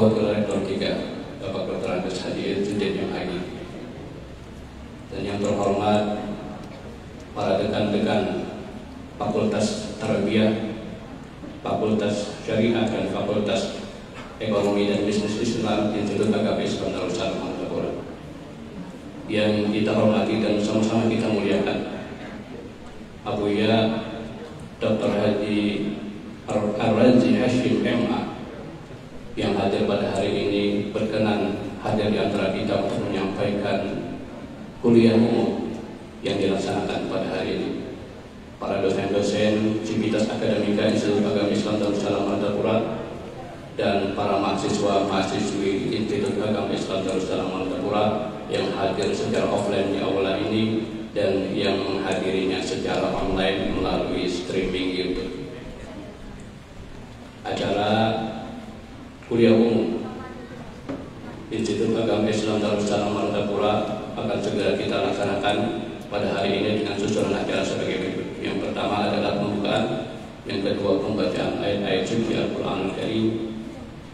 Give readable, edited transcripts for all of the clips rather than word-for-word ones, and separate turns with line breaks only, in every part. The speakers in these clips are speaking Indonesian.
Wakil Rektor 3 Bapak Dr. Andes Hadi Judin MHI, dan yang terhormat para dekan-dekan Fakultas Tarbiyah, Fakultas Syariah, dan Fakultas Ekonomi dan Bisnis Islam Institut Agama Islam Darussalam Al-Quran, yang kita hormati dan sama-sama kita muliakan. Abuya Dr. Haji Ar-Razi Hashim MA yang hadir pada hari ini berkenan hadir di antara kita untuk menyampaikan kuliah umum yang dilaksanakan pada hari ini. Para dosen-dosen Civitas Akademika Institut Agama Islam Darussalam Al-Quran dan para mahasiswa-mahasiswi Institut Agama Islam Darussalam Al-Quran yang hadir secara offline di aula ini dan yang menghadirinya secara online melalui streaming YouTube. Acara kuliah umum Institut Agama Islam Darussalam Al-Quran akan segera kita laksanakan pada hari ini dengan susunan acara sebagai berikut. Yang pertama adalah pembukaan, yang kedua pembacaan ayat-ayat suci Al-Quran Al-Karim,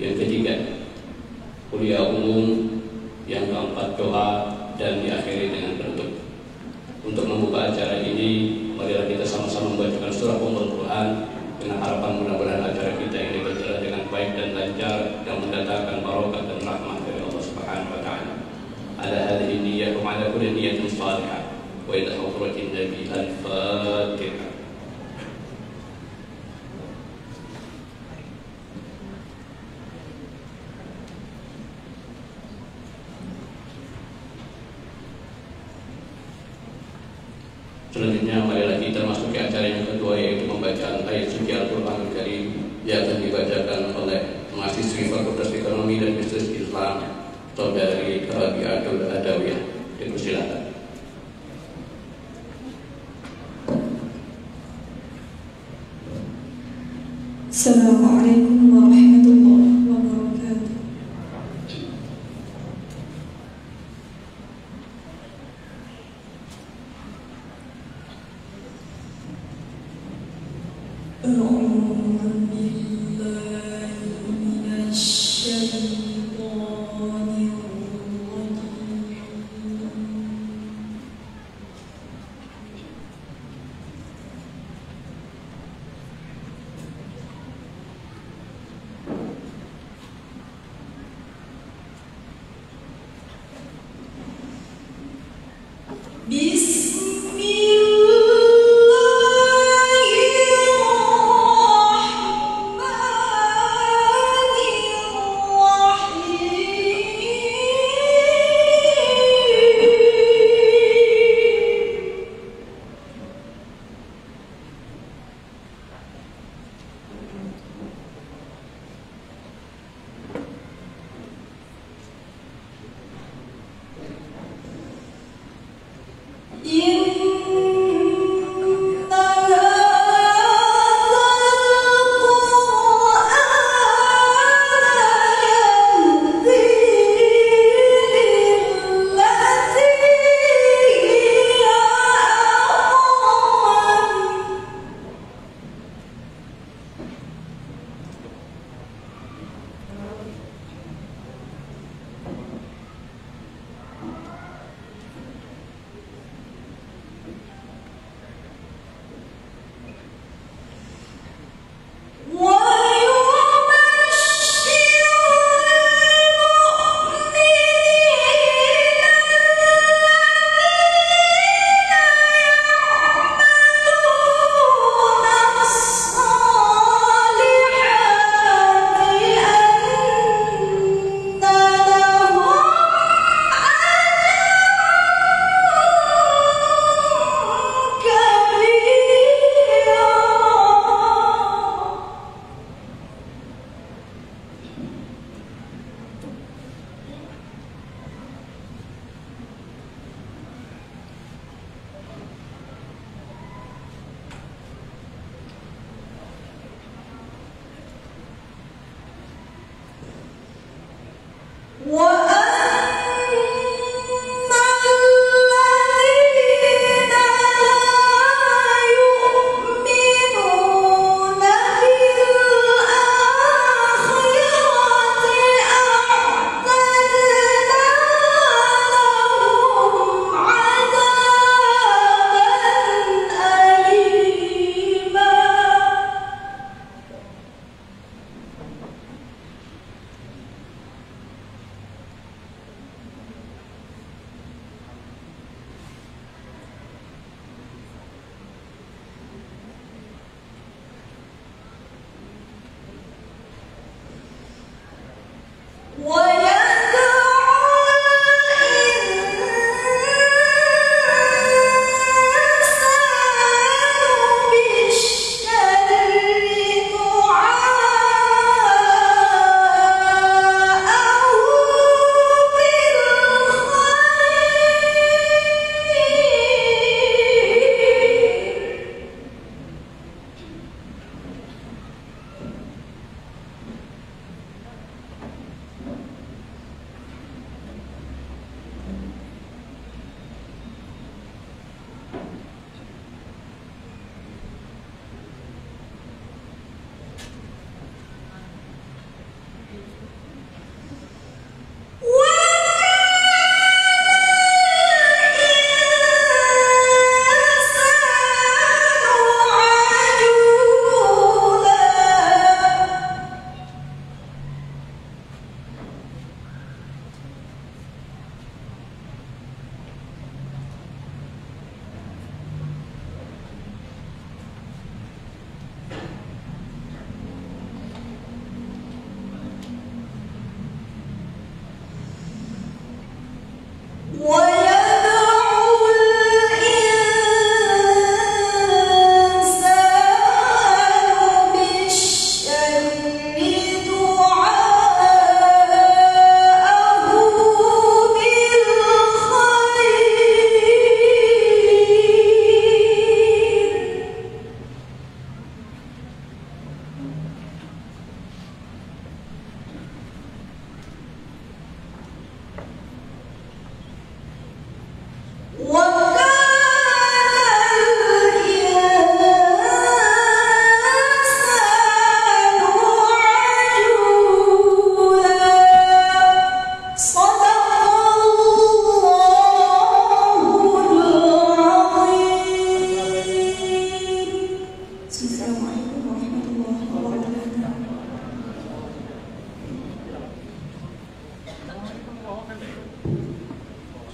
yang ketiga kuliah umum, yang keempat doa, dan diakhiri dengan penutup. Untuk membuka acara ini, marilah kita sama-sama membacakan surah Ummul Quran dengan harapan mudah-mudahan acara kita ini berjalan dengan baik dan lancar dan mendatangkan barokah dan rahmat dari Allah Subhanahu wa taala. Ala hadhihi niyyah wa ala kulli niyyatin shalihah wa ila hadratin Nabi al-Fatihah. Selanjutnya marilah kita masuk ke acara yang kedua, yaitu pembacaan ayat suci Al-Quran Al-Karim yang akan dibacakan oleh mahasiswi Fakultas Ekonomi dan Bisnis Islam Saudari Rabi'atul Adawiyah. Dipersilakan.
Assalamualaikum warahmatullahi wabarakatuh.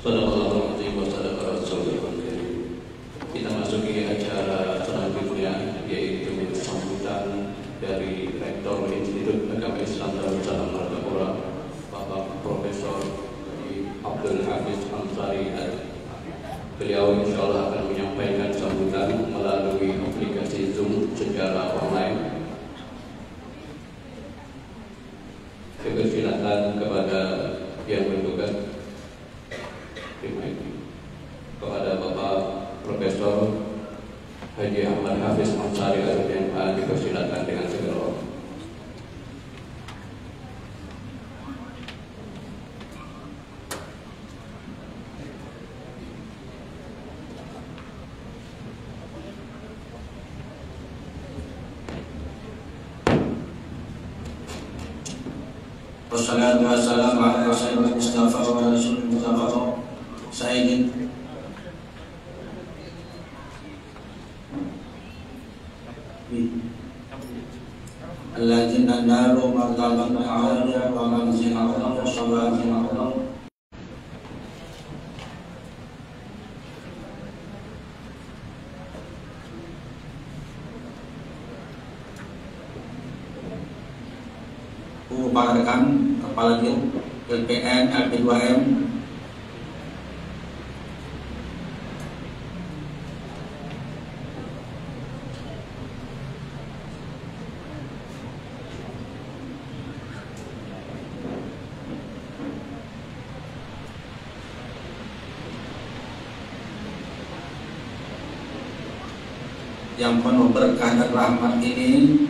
Sadaqallahul azim wa sadaqa rasulul karim. Kita masuki acara selanjutnya, yaitu sambutan dari Rektor Institut Agama Islam Darul Salam Martapura, Bapak Profesor Abdul Hafiz Ansari. Beliau insya Allah akan menyampaikan sambutan melalui aplikasi Zoom secara online. Silakan kepada yang bertugas, kepada Bapak Profesor Haji Ahmad Hafiz Ansari LMA, dipersilakan dengan segala hormat.
Wassalatu wassalamu ala sayyidil Mustafa wa rasulil Mustafa Sayyidin alladzina nalu martaban aliyah wa manzilan wa shabatin Allah. Para rekan Kepala Din LPN, LP2M, yang penuh berkah dan rahmat ini,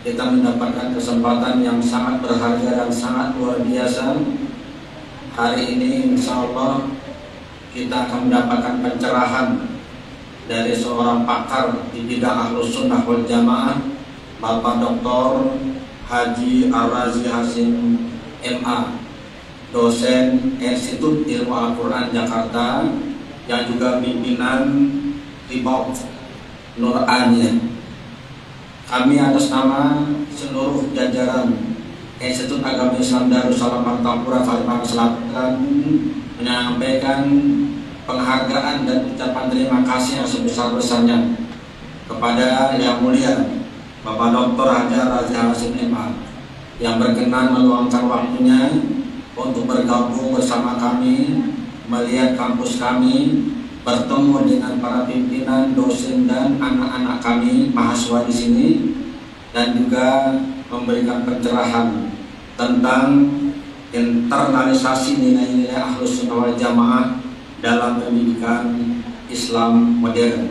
kita mendapatkan kesempatan yang sangat berharga dan sangat luar biasa. Hari ini insya Allah kita akan mendapatkan pencerahan dari seorang pakar di bidang Ahlus Sunnah wal Jamaah, Bapak Dr. Haji Ar-Razi Hasim MA, dosen Institut Ilmu Al-Quran Jakarta, yang juga pimpinan Ribau Nur Ania. Kami atas nama seluruh jajaran Institut Agama Islam Darul Salam Martapura Kalimantan Selatan menyampaikan penghargaan dan ucapan terima kasih yang sebesar-besarnya kepada Yang Mulia Bapak Dr. Haji Ar-Razi Hasim MA yang berkenan meluangkan waktunya untuk bergabung bersama kami, melihat kampus kami, bertemu dengan para pimpinan, dosen dan anak-anak kami mahasiswa di sini, dan juga memberikan pencerahan tentang internalisasi nilai-nilai Ahlus Sunnah wal Jamaah dalam pendidikan Islam modern.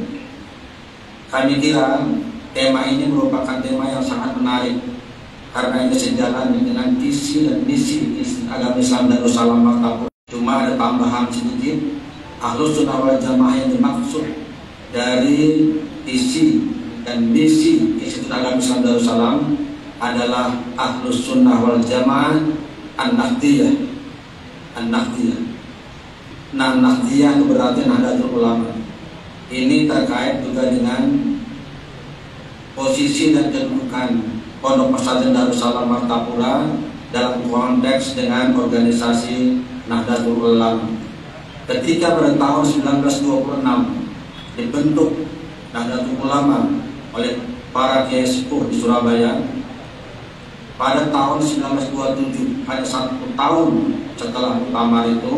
Kami kira tema ini merupakan tema yang sangat menarik karena ini sejalan dengan visi dan misi Agama Islam Darul Salam Martapura. Cuma ada tambahan sedikit. Ahlus Sunnah wal Jamaah yang dimaksud dari visi dan misi Institut Agama Islam Darul Salam adalah Ahlus Sunnah wal Jamaah An-Nahdiyah. An-Nahdiyah. Nah, Nahdiyah itu berarti Nahdlatul Ulama. Ini terkait juga dengan posisi dan kedudukan Pondok Pesantren Darul Salam Martapura dalam konteks dengan organisasi Nahdlatul Ulama. Ketika pada tahun 1926 dibentuk Nahdlatul Ulama oleh para kiai sepuh di Surabaya, pada tahun 1927, hanya 1 tahun setelah muktamar itu,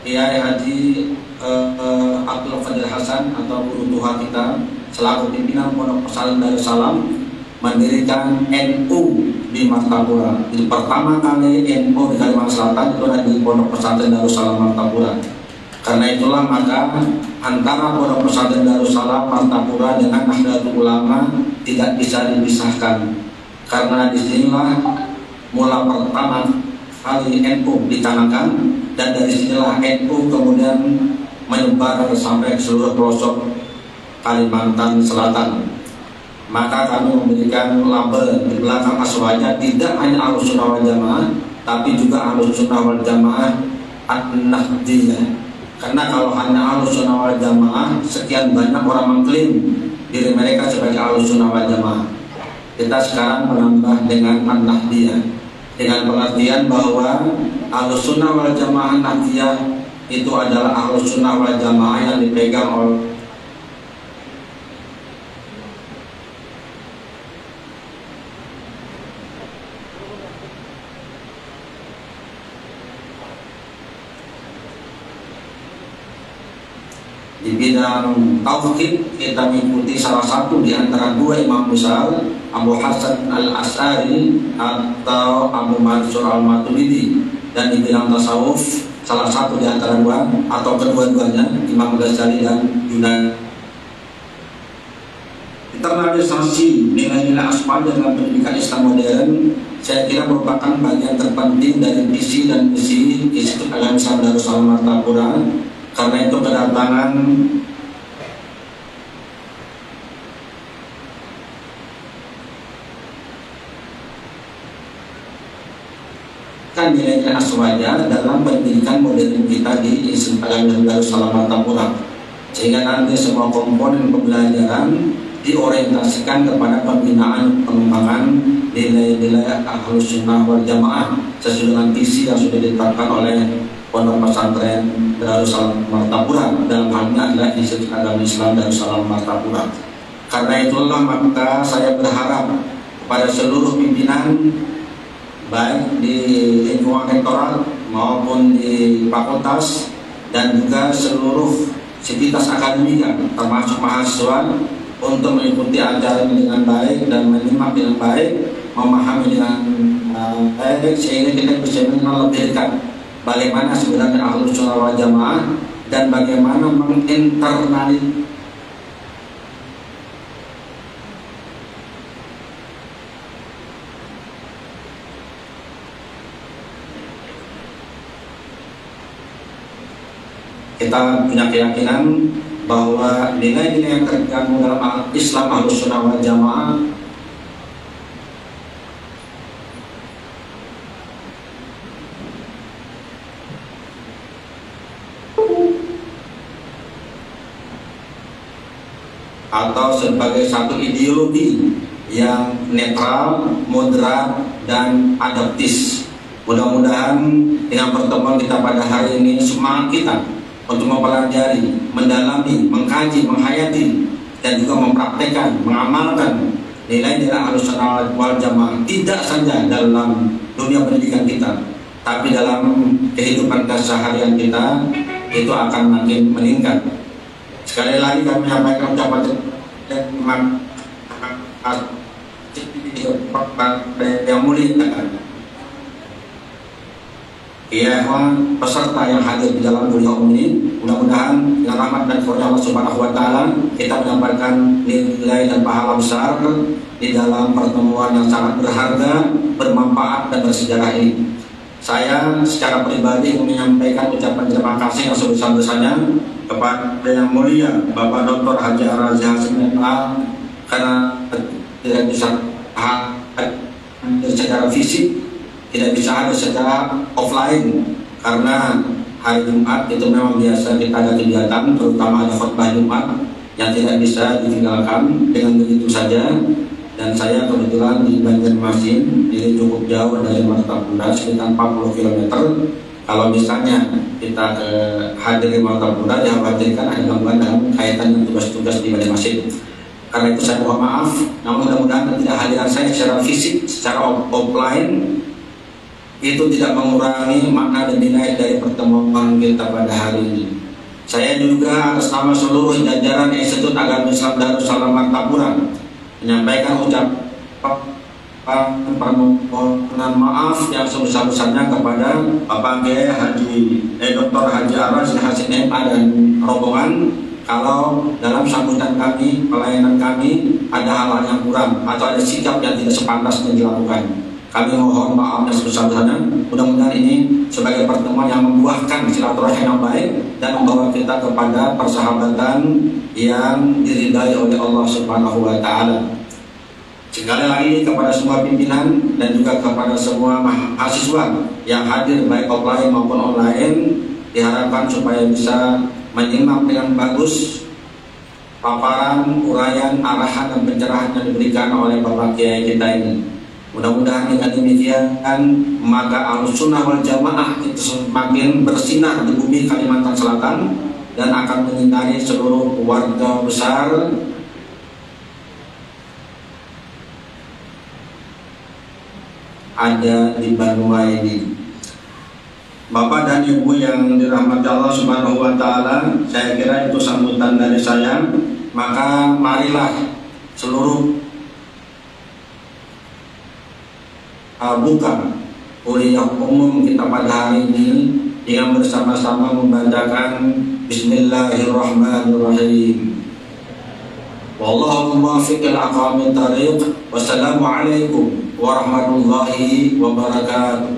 Kiai Haji Abdul Qadir Hasan atau guru tua kita selaku pimpinan Pondok Pesantren Darul Salam mendirikan NU di Martapura. Jadi pertama kali NU di Kalimantan Selatan itu ada di Pondok Pesantren Darul Salam Martapura. Karena itulah maka antara Pondok Pesantren Darul Salam Martapura dengan Nahdlatul Ulama tidak bisa dipisahkan. Karena disinilah mula pertama kali NU dicanangkan, dan dari sinilah NU kemudian menyebar sampai ke seluruh pelosok Kalimantan Selatan. Maka kami memberikan label di belakang aswanya tidak hanya Ahlus Sunnah wal Jamaah, tapi juga Ahlus Sunnah wal Jamaah An-Nahdiyah. Karena kalau hanya Ahlus Sunnah wal Jamaah, sekian banyak orang mengklaim diri mereka sebagai Ahlus Sunnah wal Jamaah. Kita sekarang menambah dengan An-Nahdiyah. dengan pengertian bahwa Ahlus Sunnah wal Jamaah Nahdiyah itu adalah Ahlus Sunnah wal Jamaah yang dipegang oleh di bidang tauhid. Kita mengikuti salah satu di antara dua imam besar, Abu Hasan al-Asy'ari atau Abu Mansur al-Maturidi, dan di bidang tasawuf salah satu di antara dua atau kedua-duanya, Imam Ghazali dan Yunani. Internalisasi nilai-nilai asma dalam pendidikan Islam modern saya kira merupakan bagian terpenting dari visi dan misi Institut Agama Islam Darussalam Martapura. Karena itu kedatangan nilai-nilai aswaja dalam pendidikan modern kita di Institut Agama Islam Darussalam Martapura, sehingga nanti semua komponen pembelajaran diorientasikan kepada pembinaan pengembangan nilai-nilai Ahlus Sunnah wal Jamaah sesuai dengan visi yang sudah ditetapkan oleh Pondok Pesantren Darussalam Martapura, dalam hal ini adalah Institut Agama Islam Darussalam Martapura. Karena itulah maka saya berharap kepada seluruh pimpinan baik di lingkungan rektorat maupun di fakultas dan juga seluruh sivitas akademika termasuk mahasiswa untuk mengikuti acara ini dengan baik dan menyimak dengan baik, memahami dengan baik, sehingga kita bisa mengenal lebih dekat bagaimana sebenarnya Ahlus Sunnah wal Jamaah dan bagaimana menginternalisasi kita punya keyakinan bahwa nilai-nilai yang terkandung dalam Islam Ahlus Sunnah wal Jamaah atau sebagai satu ideologi yang netral, moderat, dan adaptis. Mudah-mudahan dengan pertemuan kita pada hari ini semangat kita untuk mempelajari, mendalami, mengkaji, menghayati, dan juga mempraktekkan, mengamalkan nilai-nilai Ahlus Sunnah wal Jamaah tidak saja dalam dunia pendidikan kita, tapi dalam kehidupan keseharian kita, itu akan makin meningkat. Sekali lagi kami menyampaikan ucapan terima kasih kepada yang mulia peserta yang hadir di dalam kuliah ini. Mudah-mudahan dengan rahmat dan karunia Allah Subhanahu wa taala kita mendapatkan nilai dan pahala besar di dalam pertemuan yang sangat berharga, bermanfaat dan bersejarah ini. Saya secara pribadi menyampaikan ucapan terima kasih yang sebesar-besarnya kepada yang mulia Bapak Dr. Haji Ar-Razi Hasim MA, karena tidak bisa hadir secara fisik, tidak bisa hadir secara offline karena hari Jumat itu memang biasa kita ada kegiatan, terutama ada khutbah Jumat yang tidak bisa ditinggalkan dengan begitu saja. Dan saya kebetulan di Banjarmasin, jadi cukup jauh dari Martapura, sekitar 40 km. Kalau misalnya kita hadir di Martapura, dikhawatirkan ada gangguan dalam kaitan dengan tugas-tugas di Banjarmasin. Karena itu saya mohon maaf, namun mudah-mudahan ketidakhadiran saya secara fisik, secara offline itu tidak mengurangi makna dan nilai dari pertemuan kita pada hari ini. Saya juga atas nama seluruh jajaran Institut Agama Islam Darussalam Martapura menyampaikan permohonan maaf yang sebesar-besarnya kepada Bapak Kiai Dr. Haji Ar-Razi Hasim MA dan rombongan kalau dalam sambutan kami, pelayanan kami ada hal-hal yang kurang atau ada sikap yang tidak sepantasnya dilakukan. Kami mohon maaf yang sebesar-besarnya. Mudah-mudahan ini sebagai pertemuan yang membuahkan silaturahmi yang baik dan membawa kita kepada persahabatan yang diridai oleh Allah Subhanahu wa taala. Sekali lagi kepada semua pimpinan dan juga kepada semua mahasiswa yang hadir baik offline maupun online, diharapkan supaya bisa menyimak dengan bagus paparan, uraian, arahan dan pencerahan yang diberikan oleh Bapak Kiai kita ini. Mudah-mudahan dengan demikian maka Ahlussunnah wal Jamaah itu semakin bersinar di bumi Kalimantan Selatan dan akan menyinari seluruh warga besar ada di Banua ini. Bapak dan Ibu yang dirahmati Allah Subhanahu wa taala, saya kira itu sambutan dari saya. Maka marilah seluruh buka kuliah umum kita pada hari ini dengan bersama-sama membacakan Bismillahirrahmanirrahim. Wallahu muwaffiq ila aqwamit thariq. Wassalamualaikum warahmatullahi wabarakatuh.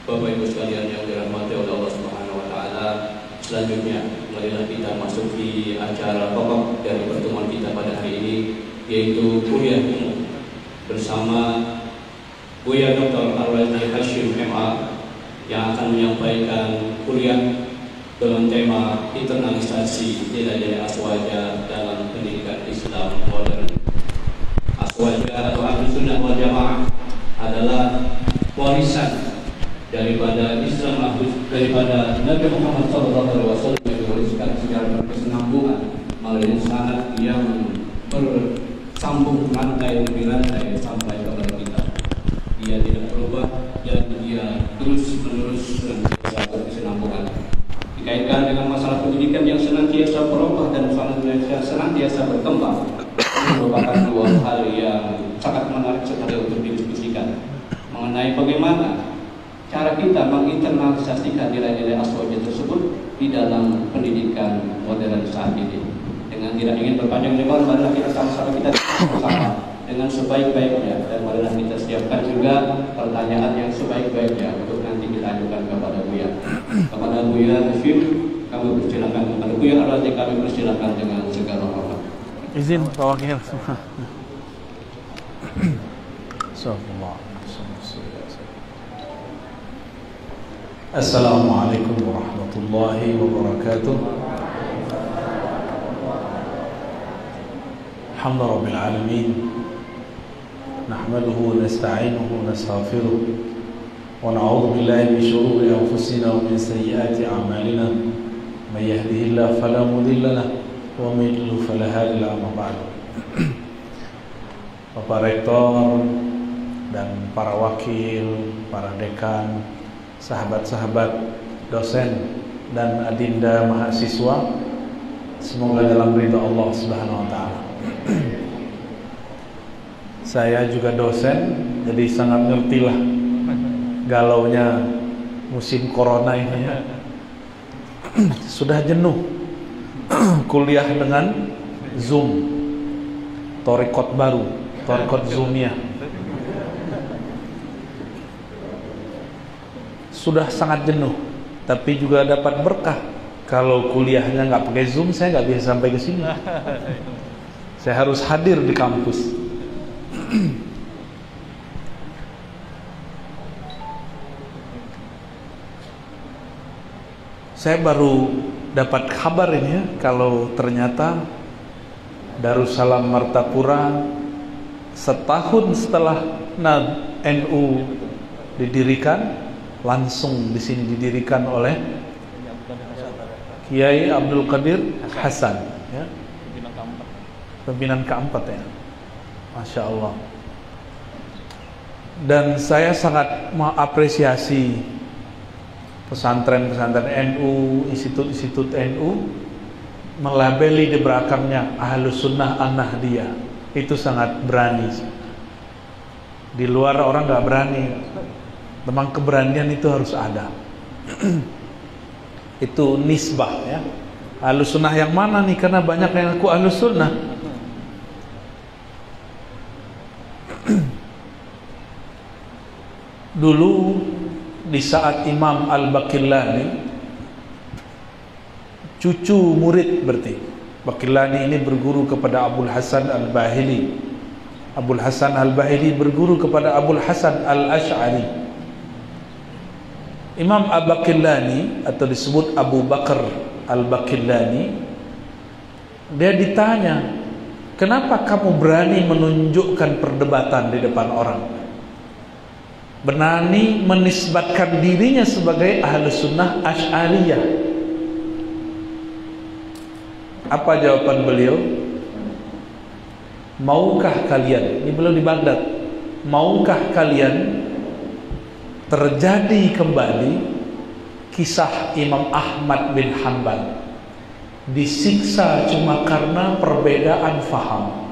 Bapak Ibu sekalian yang dirahmati oleh Allah Subhanahu wa taala, selanjutnya marilah kita masuk di acara pokok dari pertemuan kita pada hari ini, yaitu kuliah umum bersama Buya Dr. Ar-Razi Hashim MA yang akan menyampaikan kuliah dengan tema internalisasi nilai-nilai Aswaja dalam pendidikan Islam modern. Aswaja atau Ahlussunnah wal Jamaah adalah warisan daripada Islam, daripada Nabi Muhammad SAW, yang diwariskan secara berkesinambungan melalui sanad yang bersambung rantai demi rantai sampai kepada kita. Dia tidak berubah dan dia terus menerus berkesinambungan. Dikaitkan dengan masalah pendidikan yang senantiasa berubah dan senantiasa berkembang, merupakan dua hal yang sangat menarik sekali untuk didiskusikan mengenai bagaimana cara kita menginternalisasikan nilai-nilai Aswaja tersebut di dalam pendidikan modern saat ini. Dengan tidak ingin berpanjang lebar, marilah kita sama-sama kita bersama dengan sebaik-baiknya, dan marilah kita siapkan juga pertanyaan yang sebaik-baiknya untuk nanti kita ajukan kepada Buya. Kepada Buya Hashim, kami persilakan. Kepada Buya Ar-Razi, kami persilakan dengan segala hormat.
Izin Pak Wakil. Assalamualaikum. Assalamualaikum warahmatullahi wabarakatuh. Alhamdulillahirabbil alamin. Nahmaduhu wa nasta'inuhu wa nastaghfiruh wa na'udzu billahi min shururi anfusina wa min sayyiati a'malina. May yahdihillahu fala mudilla lahu wa may yudlil fala hadiya lahu. Bapak Rektor dan para wakil, para dekan, sahabat-sahabat dosen dan adinda mahasiswa, semoga dalam ridha Allah Subhanahu wa taala. Saya juga dosen, jadi sangat ngertilah galaunya musim corona ini ya. Sudah jenuh kuliah dengan Zoom, Thariqat baru, Thariqat Zoomiyah. Sudah sangat jenuh, tapi juga dapat berkah. Kalau kuliahnya nggak pakai Zoom, saya nggak bisa sampai ke sini. Saya harus hadir di kampus. Saya baru dapat kabar ini ya, kalau ternyata Darussalam Martapura setahun setelah NU didirikan, langsung di sini didirikan oleh Kiai Abdul Qadir Hasan, ya. Pimpinan keempat ya, Masya Allah. Dan saya sangat mengapresiasi pesantren-pesantren NU, institut-institut NU melabeli di belakangnya Ahlussunnah An-Nahdiyah. Itu sangat berani. Di luar orang nggak berani. Memang keberanian itu harus ada. Itu nisbah ya. Ahlussunnah yang mana nih? Karena banyak yang aku Ahlussunnah. Dulu di saat Imam Al-Baqillani, cucu murid berarti, Baqillani ini berguru kepada Abul Hasan Al-Bahili. Abul Hasan Al-Bahili berguru kepada Abul Hasan Al-Ash'ari. Imam Al-Baqillani atau disebut Abu Bakar Al-Baqillani Dia ditanya, kenapa kamu berani menunjukkan perdebatan di depan orang? Berani menisbatkan dirinya sebagai Ahlus Sunnah Asy'ariyah. Apa jawaban beliau? Maukah kalian, ini beliau di Baghdad, maukah kalian terjadi kembali kisah Imam Ahmad bin Hanbal disiksa cuma karena perbedaan faham?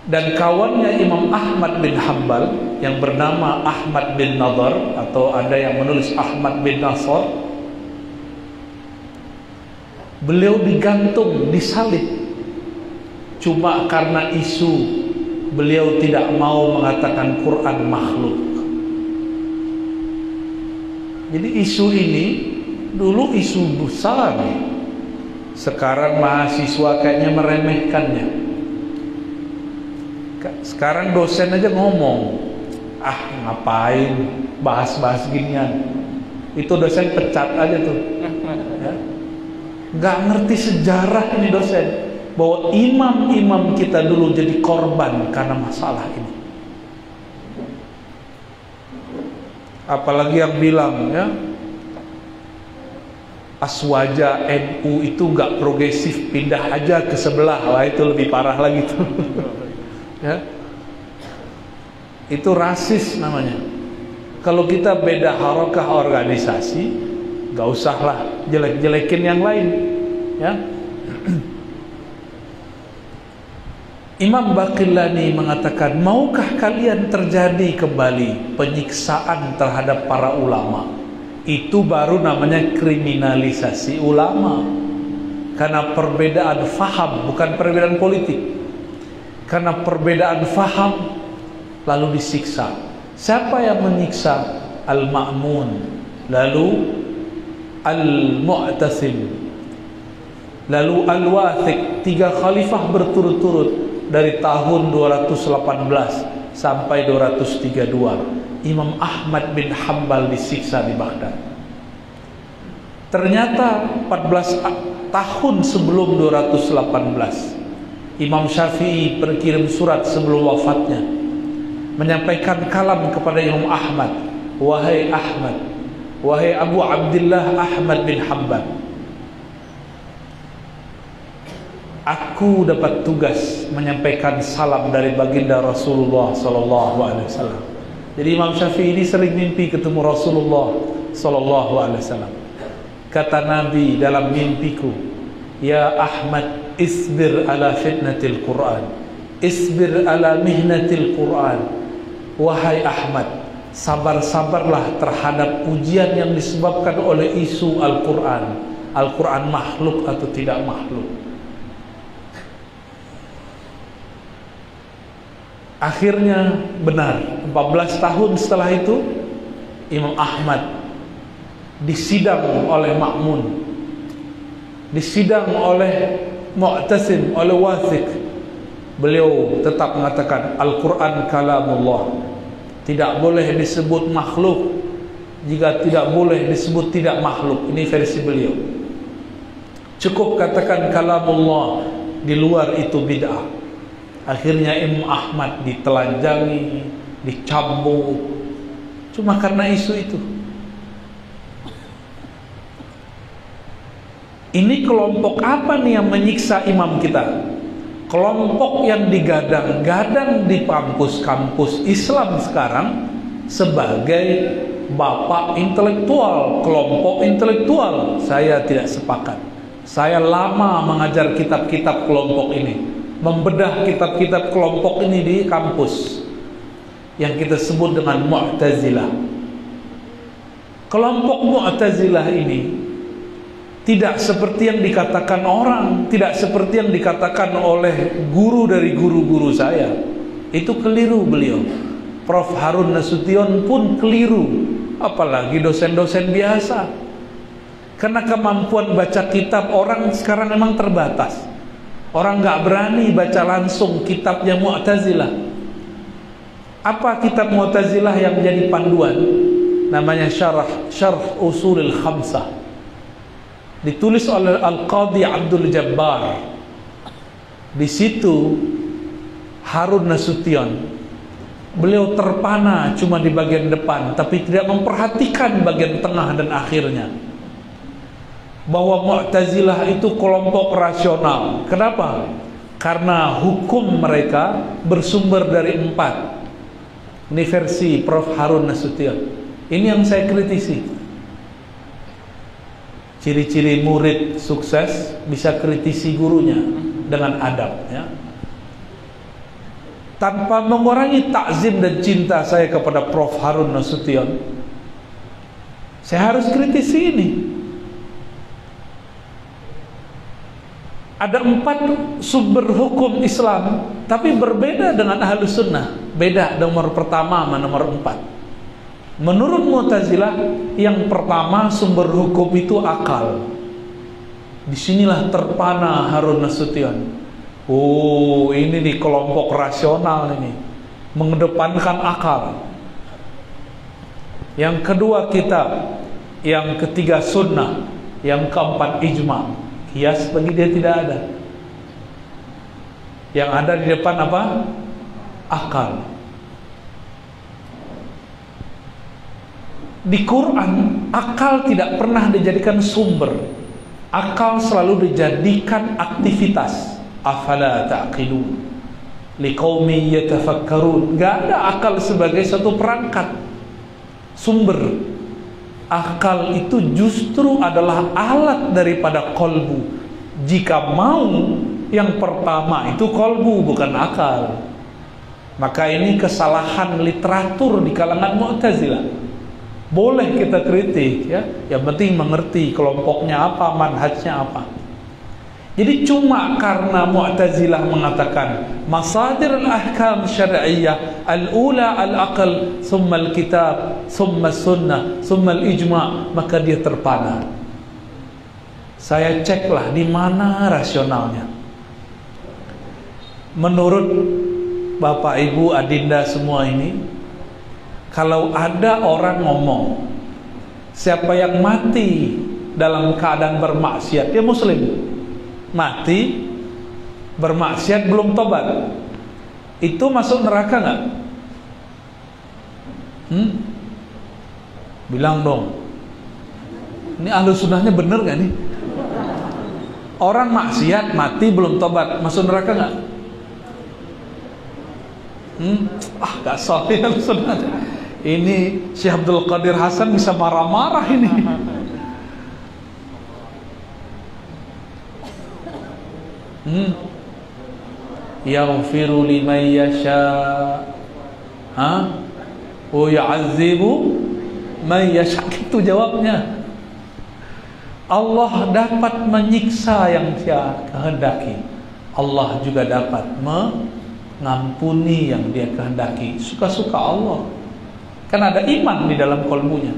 Dan kawannya Imam Ahmad bin Hanbal yang bernama Ahmad bin Nadhr, atau ada yang menulis Ahmad bin Nasr, beliau digantung, disalib cuma karena isu beliau tidak mau mengatakan Quran makhluk. Jadi isu ini dulu isu besar, sekarang mahasiswa kayaknya meremehkannya. Sekarang dosen aja ngomong, ah ngapain bahas-bahas ginian, itu dosen pecat aja tuh ya. Nggak ngerti sejarah ini dosen, bahwa imam-imam kita dulu jadi korban karena masalah ini. Apalagi yang bilang ya, Aswaja NU itu nggak progresif, pindah aja ke sebelah. Wah, itu lebih parah lagi tuh. Ya, itu rasis namanya. Kalau kita beda harokah organisasi, nggak usahlah jelek-jelekin yang lain ya. Imam Baqillani mengatakan, maukah kalian terjadi kembali penyiksaan terhadap para ulama? Itu baru namanya kriminalisasi ulama, karena perbedaan faham, bukan perbedaan politik. Karena perbedaan faham lalu disiksa. Siapa yang menyiksa? Al-Ma'mun, lalu Al-Mu'tasim, lalu Al-Wathiq. 3 khalifah berturut-turut dari tahun 218 sampai 232. Imam Ahmad bin Hanbal disiksa di Baghdad. Ternyata 14 tahun sebelum 218, Imam Syafi'i berkirim surat sebelum wafatnya, menyampaikan kalam kepada Imam Ahmad. Wahai Ahmad, wahai Abu Abdullah Ahmad bin Hanbal, aku dapat tugas menyampaikan salam dari baginda Rasulullah sallallahu alaihi wasallam. Jadi Imam Syafi'i ini sering mimpi ketemu Rasulullah sallallahu alaihi wasallam. Kata Nabi dalam mimpiku, ya Ahmad, isbir ala fitnatil Quran, isbir ala mihnatil Quran. Wahai Ahmad, sabar-sabarlah terhadap ujian yang disebabkan oleh isu Al-Quran. Al-Quran makhluk atau tidak makhluk. Akhirnya benar, 14 tahun setelah itu Imam Ahmad disidang oleh Ma'mun, disidang oleh Mu'tasim, oleh Wathiq. Beliau tetap mengatakan Al-Quran kalamullah, tidak boleh disebut makhluk jika tidak boleh disebut tidak makhluk. Ini versi beliau. Cukup katakan kalamullah, di luar itu bid'ah. Akhirnya Imam Ahmad ditelanjangi, dicambuk, cuma karena isu itu. Ini kelompok apa nih yang menyiksa imam kita? Kelompok yang digadang-gadang di kampus-kampus Islam sekarang sebagai bapak intelektual, kelompok intelektual. Saya tidak sepakat. Saya lama mengajar kitab-kitab kelompok ini, membedah kitab-kitab kelompok ini di kampus yang kita sebut dengan Mu'tazilah. Kelompok Mu'tazilah ini tidak seperti yang dikatakan orang, tidak seperti yang dikatakan oleh guru dari guru-guru saya. Itu keliru beliau. Prof. Harun Nasution pun keliru, apalagi dosen-dosen biasa. Karena kemampuan baca kitab orang sekarang memang terbatas. Orang nggak berani baca langsung kitabnya Mu'tazilah. Apa kitab Mu'tazilah yang menjadi panduan? Namanya Syarh Usulil Khamsah. ditulis oleh Al-Qadhi Abdul Jabbar. Di situ Harun Nasution, beliau terpana cuma di bagian depan, tapi tidak memperhatikan bagian tengah dan akhirnya. Bahwa Mu'tazilah itu kelompok rasional. Kenapa? Karena hukum mereka bersumber dari 4. Ini versi Prof. Harun Nasution. Ini yang saya kritisi. Ciri-ciri murid sukses bisa kritisi gurunya dengan adab, ya. Tanpa mengurangi takzim dan cinta saya kepada Prof. Harun Nasution, saya harus kritisi ini. Ada 4 sumber hukum Islam, tapi berbeda dengan Ahlus Sunnah. Beda nomor pertama sama nomor 4. Menurut Mu'tazilah, yang pertama sumber hukum itu akal. Disinilah terpana Harun Nasution. Oh, ini nih kelompok rasional ini, mengedepankan akal. Yang kedua kitab, yang ketiga sunnah, yang keempat ijma. Kias bagi dia tidak ada. Yang ada di depan apa? Akal. Di Quran, akal tidak pernah dijadikan sumber. Akal selalu dijadikan aktivitas. Afala ta'qilun liqaumin yatafakkarun. Gak ada akal sebagai satu perangkat sumber. Akal itu justru adalah alat daripada kolbu. Jika mau, yang pertama itu kolbu, bukan akal. Maka ini kesalahan literatur di kalangan Mu'tazilah. Boleh kita kritik, ya. Yang penting mengerti kelompoknya apa, manhajnya apa. Jadi cuma karena Mu'tazilah mengatakan masadir al-ahkam syar'iyyah al-ula al-aql, summa al-kitab, summa sunnah, summa al-ijma', maka dia terpana. Saya ceklah di mana rasionalnya. Menurut Bapak Ibu Adinda semua ini, kalau ada orang ngomong siapa yang mati dalam keadaan bermaksiat, dia muslim. Mati bermaksiat belum tobat, itu masuk neraka nggak? Bilang dong. Ini Ahlus Sunnahnya bener nggak nih? Orang maksiat mati belum tobat, masuk neraka nggak? Gak soleh Ahlus Sunnah. Ini Syekh Abdul Qadir Hasan bisa marah-marah ini. Yaghfiru liman yasha, wa yu'adzibu man yasha. Itu jawabnya. Allah dapat menyiksa yang Dia kehendaki. Allah juga dapat mengampuni yang Dia kehendaki. Suka-suka Allah. Kan ada iman di dalam kolbunya.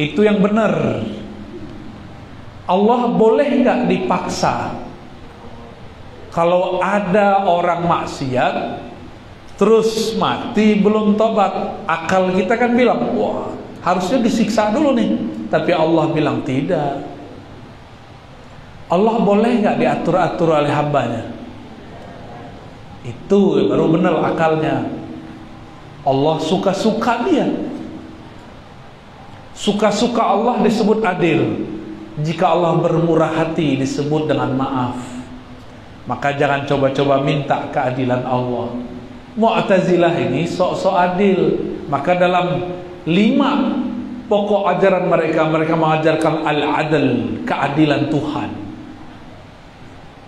Itu yang benar. Allah boleh nggak dipaksa? Kalau ada orang maksiat terus mati belum tobat, akal kita kan bilang, wah harusnya disiksa dulu nih. Tapi Allah bilang tidak. Allah boleh nggak diatur-atur oleh hambanya? Itu baru benar akalnya. Allah suka-suka dia. Suka-suka Allah disebut adil. Jika Allah bermurah hati disebut dengan maaf. Maka jangan coba-coba minta keadilan Allah. Mu'tazilah ini sok-sok adil. Maka dalam 5 pokok ajaran mereka mengajarkan al-adl, keadilan Tuhan.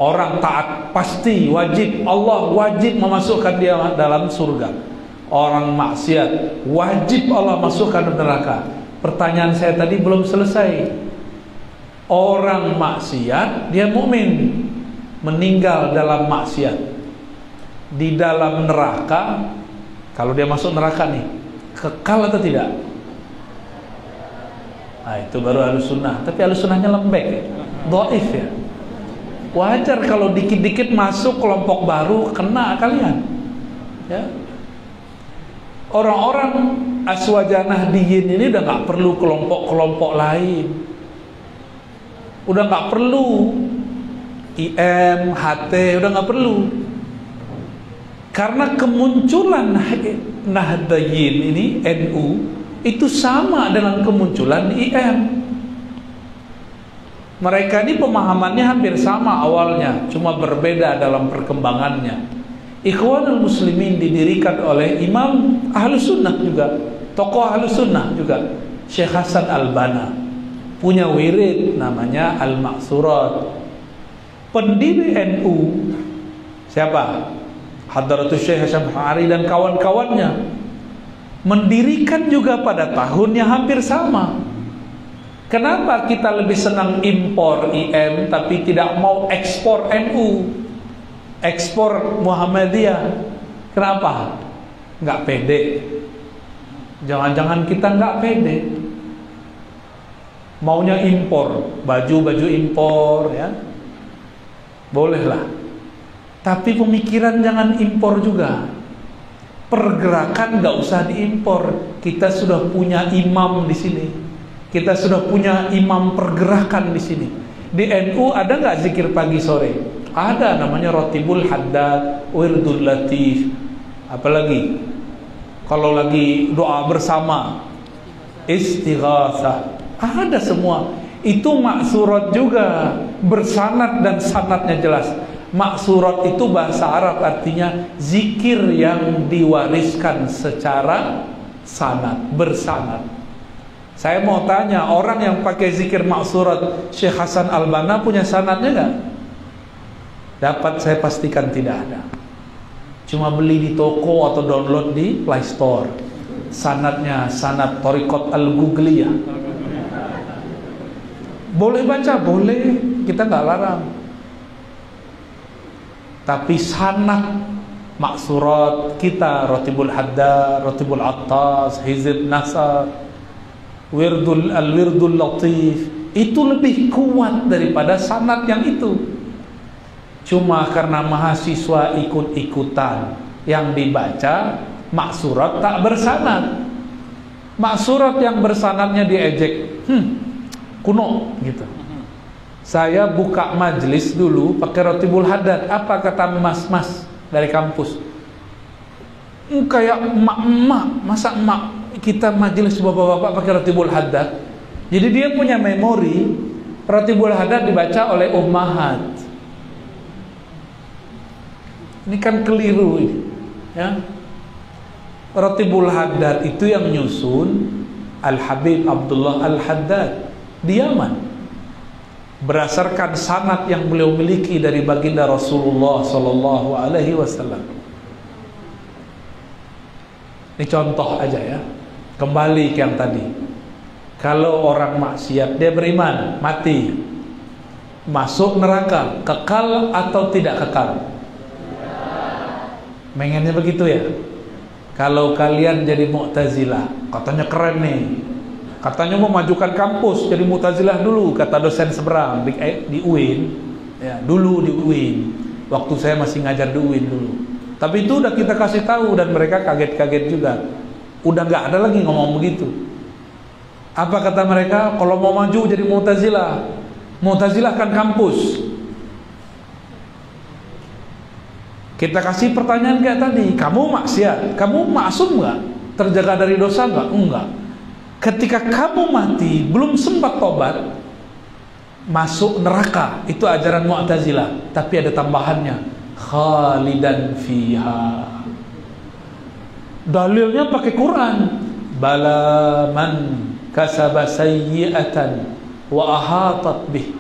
Orang taat pasti wajib, Allah wajib memasukkan dia dalam surga. Orang maksiat wajib Allah masukkan ke neraka. Pertanyaan saya tadi belum selesai. Orang maksiat dia mukmin, meninggal dalam maksiat di dalam neraka, kalau dia masuk neraka nih, kekal atau tidak? Nah itu baru Ahlus Sunnah. Tapi Ahlus Sunnahnya lembek ya, dhaif ya. Wajar kalau dikit-dikit masuk kelompok baru, kena kalian ya. Orang-orang Aswaja Nahdiyin ini udah gak perlu kelompok-kelompok lain. Udah nggak perlu IM, HT, udah nggak perlu. Karena kemunculan Nahdliyin ini, NU, itu sama dengan kemunculan IM. Mereka ini pemahamannya hampir sama awalnya, cuma berbeda dalam perkembangannya. Ikhwanul Muslimin didirikan oleh Imam Ahlus Sunnah juga, tokoh Ahlus Sunnah juga, Syekh Hasan Al-Banna. Punya wirid namanya Al-Ma'surat. Pendiri NU siapa? Hadratus Syekh Hasyim Hari dan kawan-kawannya. Mendirikan juga pada tahun yang hampir sama. Kenapa kita lebih senang impor IM tapi tidak mau ekspor NU, ekspor Muhammadiyah? Kenapa? Nggak pede. Jangan-jangan kita nggak pede. Maunya impor, baju-baju impor, ya. Bolehlah. Tapi pemikiran jangan impor juga. Pergerakan nggak usah diimpor. Kita sudah punya imam di sini. Kita sudah punya imam pergerakan di sini. Di NU ada nggak zikir pagi sore? Ada, namanya Rotibul Haddad, Wirdul Latif. Apalagi kalau lagi doa bersama, Istighatsah. Ada semua. Itu maksurat juga, bersanad dan sanadnya jelas. Maksurat itu bahasa Arab artinya zikir yang diwariskan secara sanad, bersanad. Saya mau tanya, orang yang pakai zikir maksurat Syekh Hasan Al-Banna punya sanadnya nggak? Dapat saya pastikan tidak ada. Cuma beli di toko atau download di Play Store. Sanadnya sanad Thariqat Al-Ghugliyah. Boleh baca, boleh, kita nggak larang. Tapi sanad maksurat kita, Rotibul Haddad, Rotibul Attas, Hizib Nasar, Wirdul Latif, itu lebih kuat daripada sanad yang itu. Cuma karena mahasiswa ikut-ikutan yang dibaca maksurat tak bersanad. Maksurat yang bersanadnya diejek, kuno gitu. Saya buka majelis dulu pakai Rotibul Haddad. Apa kata mas-mas dari kampus? Kayak emak-emak, masa emak kita majelis bapak-bapak pakai Rotibul Haddad? Jadi dia punya memori Rotibul Haddad dibaca oleh ummahat. Ini kan keliru ini, ya. Rotibul Haddad itu yang nyusun Al-Habib Abdullah Al-Haddad di Yaman, berdasarkan sanad yang beliau miliki dari baginda Rasulullah Sallallahu Alaihi Wasallam. Ini contoh aja ya. Kembali ke yang tadi. Kalau orang maksiat, dia beriman, mati, masuk neraka, kekal atau tidak kekal? Mengennya begitu ya. Kalau kalian jadi Mu'tazilah, katanya keren nih, katanya mau majukan kampus jadi Mu'tazilah dulu, kata dosen seberang di UIN, ya, dulu di UIN, waktu saya masih ngajar di UIN dulu. Tapi itu udah kita kasih tahu dan mereka kaget-kaget juga. Udah nggak ada lagi ngomong begitu. Apa kata mereka? Kalau mau maju jadi Mu'tazilah, Mu'tazilah kan kampus. Kita kasih pertanyaan kayak tadi, kamu maksiat, kamu maksum nggak? Terjaga dari dosa nggak? Enggak. Ketika kamu mati belum sempat tobat, masuk neraka. Itu ajaran Mu'tazilah. Tapi ada tambahannya, khalidan fiha. Dalilnya pakai Quran. Bala man kasaba sayyi'atan wa ahatat bih.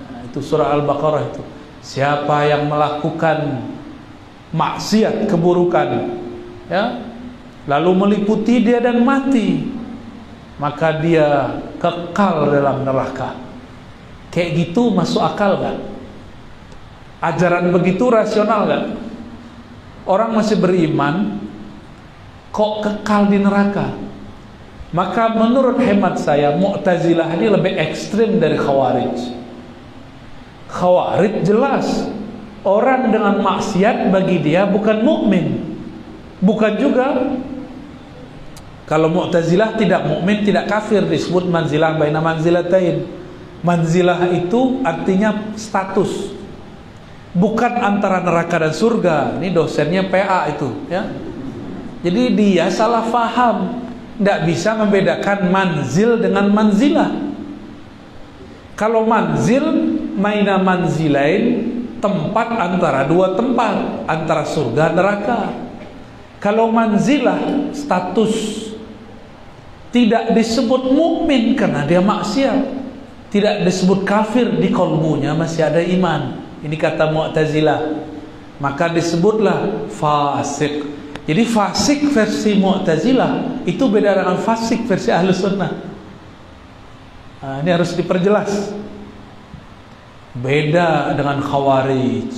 Nah, itu surah Al-Baqarah itu. Siapa yang melakukan maksiat, keburukan, ya, lalu meliputi dia dan mati, maka dia kekal dalam neraka. Kayak gitu masuk akal gak? Ajaran begitu rasional gak? Orang masih beriman kok kekal di neraka? Maka menurut hemat saya Mu'tazilah ini lebih ekstrim dari Khawarij. Khawarij jelas orang dengan maksiat bagi dia bukan mukmin. Bukan juga kalau Mu'tazilah tidak mukmin, tidak kafir, disebut manzilah baina manzilatain. Manzilah itu artinya status, bukan antara neraka dan surga. Ini dosennya PA itu, ya. Jadi dia salah faham, tidak bisa membedakan manzil dengan manzilah. Kalau manzil, maina manzilain, tempat antara dua tempat, antara surga dan neraka. Kalau manzilah, status, tidak disebut mukmin karena dia maksiat, tidak disebut kafir, di kalbunya masih ada iman. Ini kata Mu'tazilah. Maka disebutlah fasik. Jadi fasik versi Mu'tazilah itu beda dengan fasik versi Ahlus Sunnah. Nah, ini harus diperjelas. Beda dengan Khawarij.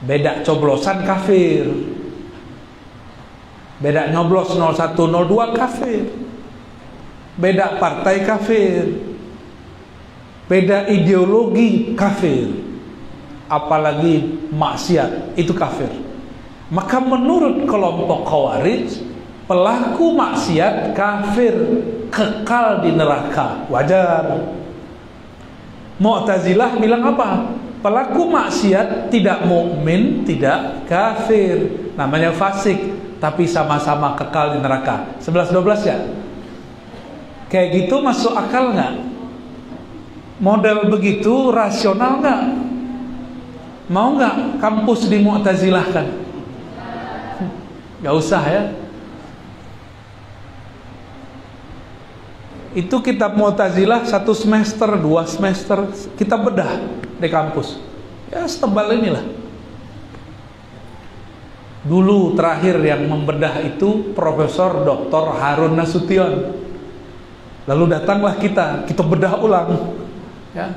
Beda coblosan kafir. Beda nyoblos 01, 02 kafir. Beda partai kafir. Beda ideologi kafir. Apalagi maksiat, itu kafir. Maka menurut kelompok Khawarij, pelaku maksiat kafir, kekal di neraka, wajar. Mu'tazilah bilang apa? Pelaku maksiat tidak mukmin, tidak kafir, namanya fasik, tapi sama-sama kekal di neraka. 11-12 ya? Kayak gitu masuk akal nggak? Model begitu rasional nggak? Mau nggak kampus di Mu'tazilahkan? Gak usah ya. Itu kitab Mu'tazilah 1 semester, 2 semester kita bedah di kampus. Ya setebal inilah. Dulu terakhir yang membedah itu Profesor Dr. Harun Nasution. Lalu datanglah kita bedah ulang. Ya.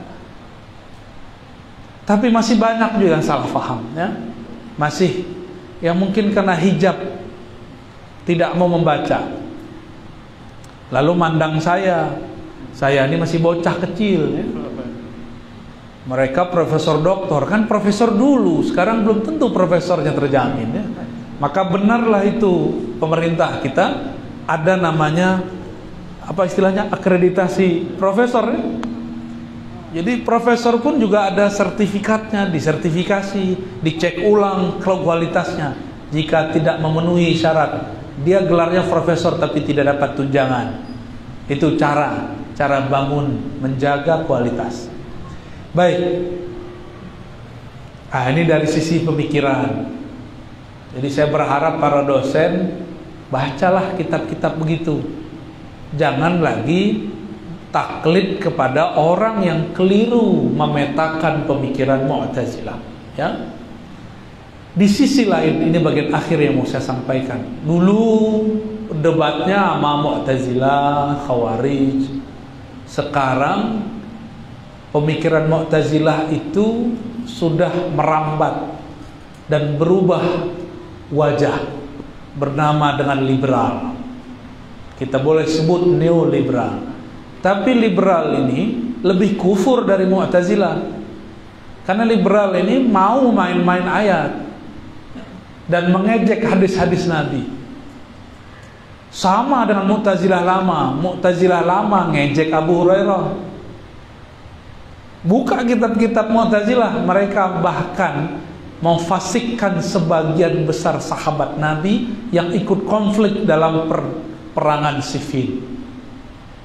Tapi masih banyak juga yang salah paham, ya. Masih yang mungkin kena hijab, tidak mau membaca. Lalu mandang saya ini masih bocah kecil, ya. Mereka profesor doktor, kan profesor dulu, sekarang belum tentu profesornya terjamin, ya. Maka benarlah itu pemerintah kita ada namanya apa istilahnya, akreditasi profesor, ya. Jadi profesor pun juga ada sertifikatnya, disertifikasi, dicek ulang kualitasnya. Jika tidak memenuhi syarat, dia gelarnya profesor tapi tidak dapat tunjangan. Itu cara bangun menjaga kualitas. Baik. Ini dari sisi pemikiran. Jadi saya berharap para dosen bacalah kitab-kitab begitu. Jangan lagi taklid kepada orang yang keliru memetakan pemikiran Mu'tazilah, ya. Di sisi lain, ini bagian akhir yang mau saya sampaikan. Dulu debatnya sama Mu'tazilah, Khawarij. Sekarang pemikiran Mu'tazilah itu sudah merambat dan berubah wajah, bernama dengan liberal. Kita boleh sebut neoliberal. Tapi liberal ini lebih kufur dari Mu'tazilah. Karena liberal ini mau main-main ayat dan mengejek hadis-hadis Nabi. Sama dengan Mu'tazilah lama. Mu'tazilah lama ngejek Abu Hurairah. Buka kitab-kitab Mu'tazilah, mereka bahkan memfasikkan sebagian besar sahabat Nabi yang ikut konflik dalam perangan Siffin.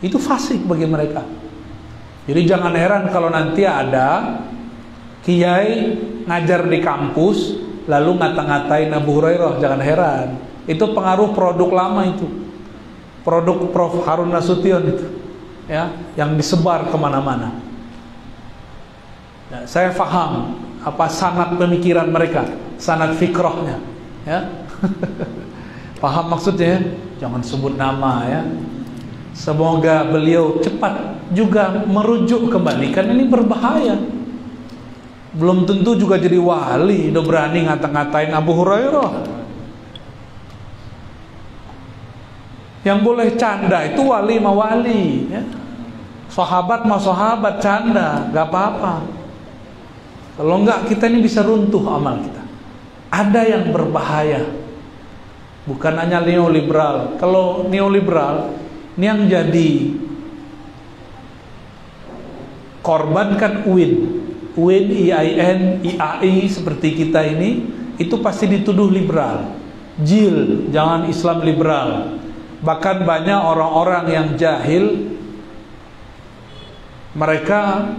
Itu fasik bagi mereka. Jadi jangan heran kalau nanti ada kiai ngajar di kampus lalu ngata-ngatain Abu Hurairah, jangan heran. Itu pengaruh produk lama itu. Produk Prof. Harun Nasution itu, ya, yang disebar kemana-mana. Ya, saya paham apa sanad pemikiran mereka, sanad fikrahnya, ya. Paham maksudnya? Jangan sebut nama, ya. Semoga beliau cepat juga merujuk kembali, karena ini berbahaya. Belum tentu juga jadi wali, udah berani ngata-ngatain Abu Hurairah. Yang boleh canda itu wali ma wali, ya. Sahabat ma sahabat, canda gak apa-apa. Kalau enggak kita ini bisa runtuh amal kita. Ada yang berbahaya, bukan hanya neoliberal. Kalau neoliberal ini yang jadi korban kan UIN, IAIN, IAI seperti kita ini, itu pasti dituduh liberal. Jil, jangan Islam liberal. Bahkan banyak orang-orang yang jahil, mereka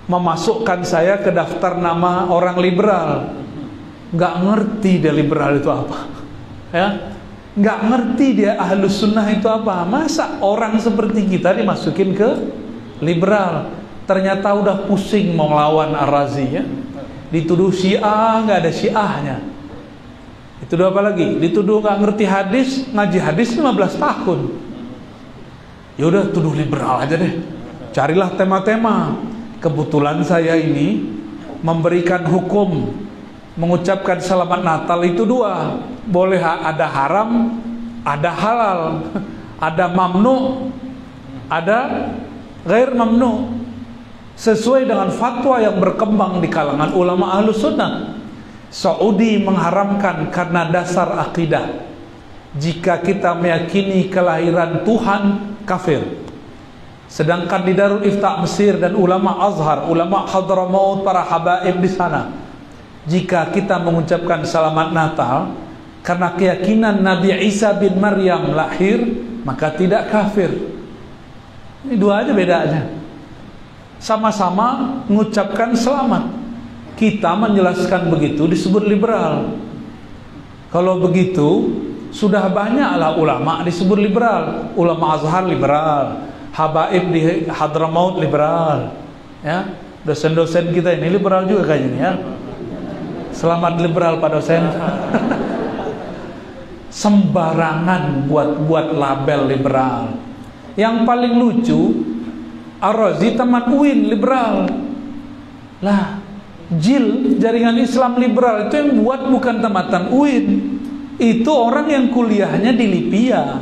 memasukkan saya ke daftar nama orang liberal. Nggak ngerti dia liberal itu apa, ya. Nggak ngerti dia ahlus sunnah itu apa. Masa orang seperti kita dimasukin ke liberal? Ternyata udah pusing mau melawan Ar-Razi, ya. Dituduh Syiah, nggak ada Syiahnya. Dituduh apa lagi? Dituduh nggak ngerti hadis, ngaji hadis 15 tahun. Ya udah tuduh liberal aja deh. Carilah tema-tema. Kebetulan saya ini memberikan hukum mengucapkan selamat Natal itu dua. Boleh ada haram, ada halal, ada mamnu, ada ghair mamnu. Sesuai dengan fatwa yang berkembang di kalangan ulama ahlus sunnah. Saudi mengharamkan karena dasar akidah. Jika kita meyakini kelahiran Tuhan, kafir. Sedangkan di Darul Ifta Mesir dan ulama Azhar, ulama Hadramaut, para habaib di sana, jika kita mengucapkan selamat Natal karena keyakinan Nabi Isa bin Maryam lahir, maka tidak kafir. Ini dua aja bedanya. Sama-sama mengucapkan selamat. Kita menjelaskan begitu disebut liberal. Kalau begitu sudah banyaklah ulama disebut liberal. Ulama Azhar liberal, habaib di Hadramaut liberal, ya. Dosen-dosen kita ini liberal juga kayaknya, ya. Selamat liberal Pak dosen. Sembarangan buat label liberal. Yang paling lucu, Ar-Razi teman UIN liberal. Lah, JIL, Jaringan Islam Liberal, itu yang buat bukan tamatan UIN. Itu orang yang kuliahnya di Lipia.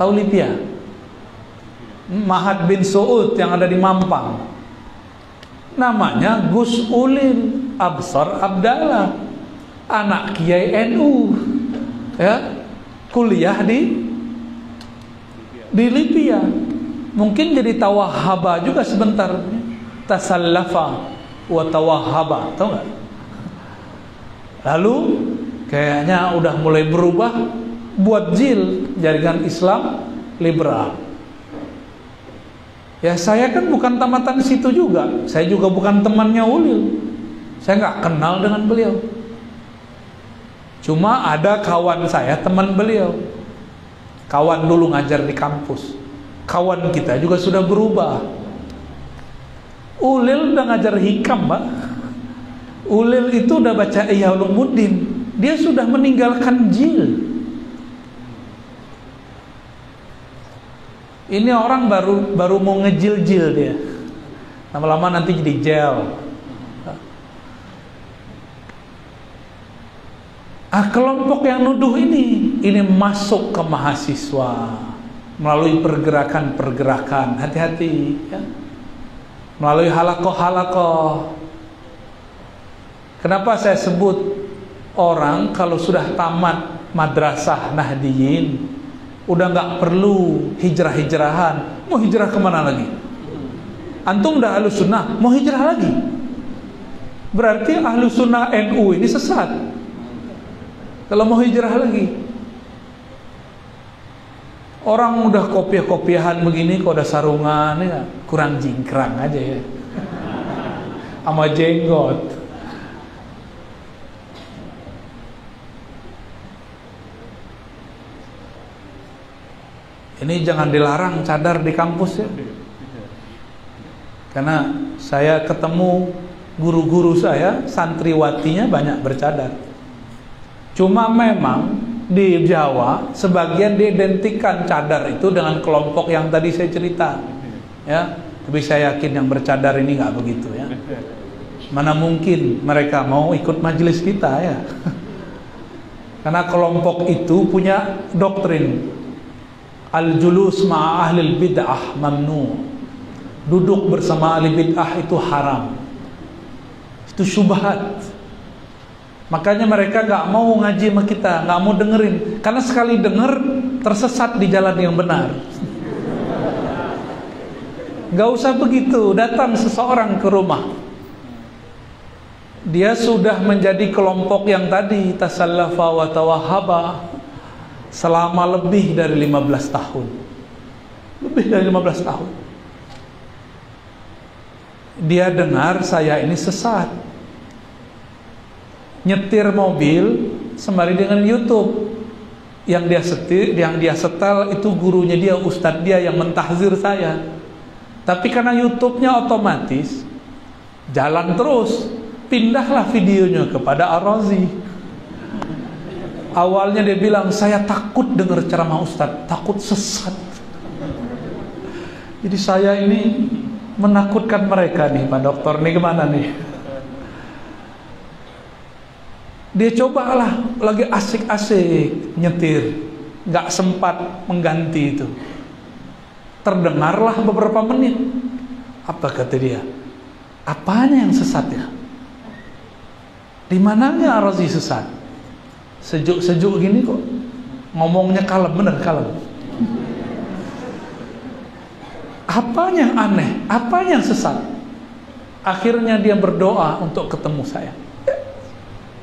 Tahu Lipia? Mahat bin Suud yang ada di Mampang. Namanya Gus Ulil Absar Abdallah, anak Kiai NU, ya, kuliah di Lipia. Mungkin jadi tawahaba juga sebentar. Tasallafa wa tawahaba, tahu nggak? Lalu kayaknya udah mulai berubah buat JIL, Jaringan Islam Liberal. Ya saya kan bukan tamatan situ juga. Saya juga bukan temannya Ulil. Saya nggak kenal dengan beliau. Cuma ada kawan saya, teman beliau. Kawan dulu ngajar di kampus. Kawan kita juga sudah berubah. Ulil udah ngajar hikam, Pak. Ulil itu udah baca Ihya Ulumuddin. Dia sudah meninggalkan JIL. Ini orang baru mau ngejil-jil dia. Lama-lama nanti jadi gel. Kelompok yang nuduh ini masuk ke mahasiswa melalui pergerakan-pergerakan. Hati-hati, ya. Melalui halakoh-halakoh. Kenapa saya sebut orang kalau sudah tamat madrasah Nahdiyin udah nggak perlu hijrah-hijrahan. Mau hijrah kemana lagi? Antum udah ahlus sunnah, mau hijrah lagi? Berarti ahlus sunnah NU ini sesat. Kalau mau hijrah lagi, orang udah kopiah-kopiahan begini, kok ada sarungan, ya kurang jingkrang aja ya, sama jenggot. Ini jangan dilarang cadar di kampus ya. Karena saya ketemu guru-guru saya, santriwatinya banyak bercadar. Cuma memang di Jawa sebagian diidentikan cadar itu dengan kelompok yang tadi saya cerita, ya. Tapi saya yakin yang bercadar ini nggak begitu ya. Mana mungkin mereka mau ikut majelis kita ya. Karena kelompok itu punya doktrin al-julus ma'a ahlil bid'ah mamnu. Duduk bersama ahli bid'ah itu haram. Itu syubhat. Makanya mereka gak mau ngaji sama kita, gak mau dengerin. Karena sekali denger tersesat di jalan yang benar. Gak usah begitu, datang seseorang ke rumah, dia sudah menjadi kelompok yang tadi tasallafa wa tawahhaba selama lebih dari 15 tahun. Lebih dari 15 tahun. Dia dengar saya ini sesat. Nyetir mobil sembari dengan YouTube. Yang dia setel itu gurunya dia, ustadz dia yang mentahzir saya. Tapi karena YouTube-nya otomatis jalan terus, pindahlah videonya kepada Ar-Razi. Awalnya dia bilang, saya takut dengar ceramah ustadz, takut sesat. Jadi saya ini menakutkan mereka nih, Pak Dokter, nih gimana nih? Dia cobalah, lagi asik-asik nyetir, gak sempat mengganti itu. Terdengarlah beberapa menit. Apa kata dia? Apanya yang sesat ya? Di mananya Ar-Razi sesat? Sejuk-sejuk gini kok ngomongnya kalem, bener kalem. Apanya yang aneh? Apanya yang sesat? Akhirnya dia berdoa untuk ketemu saya.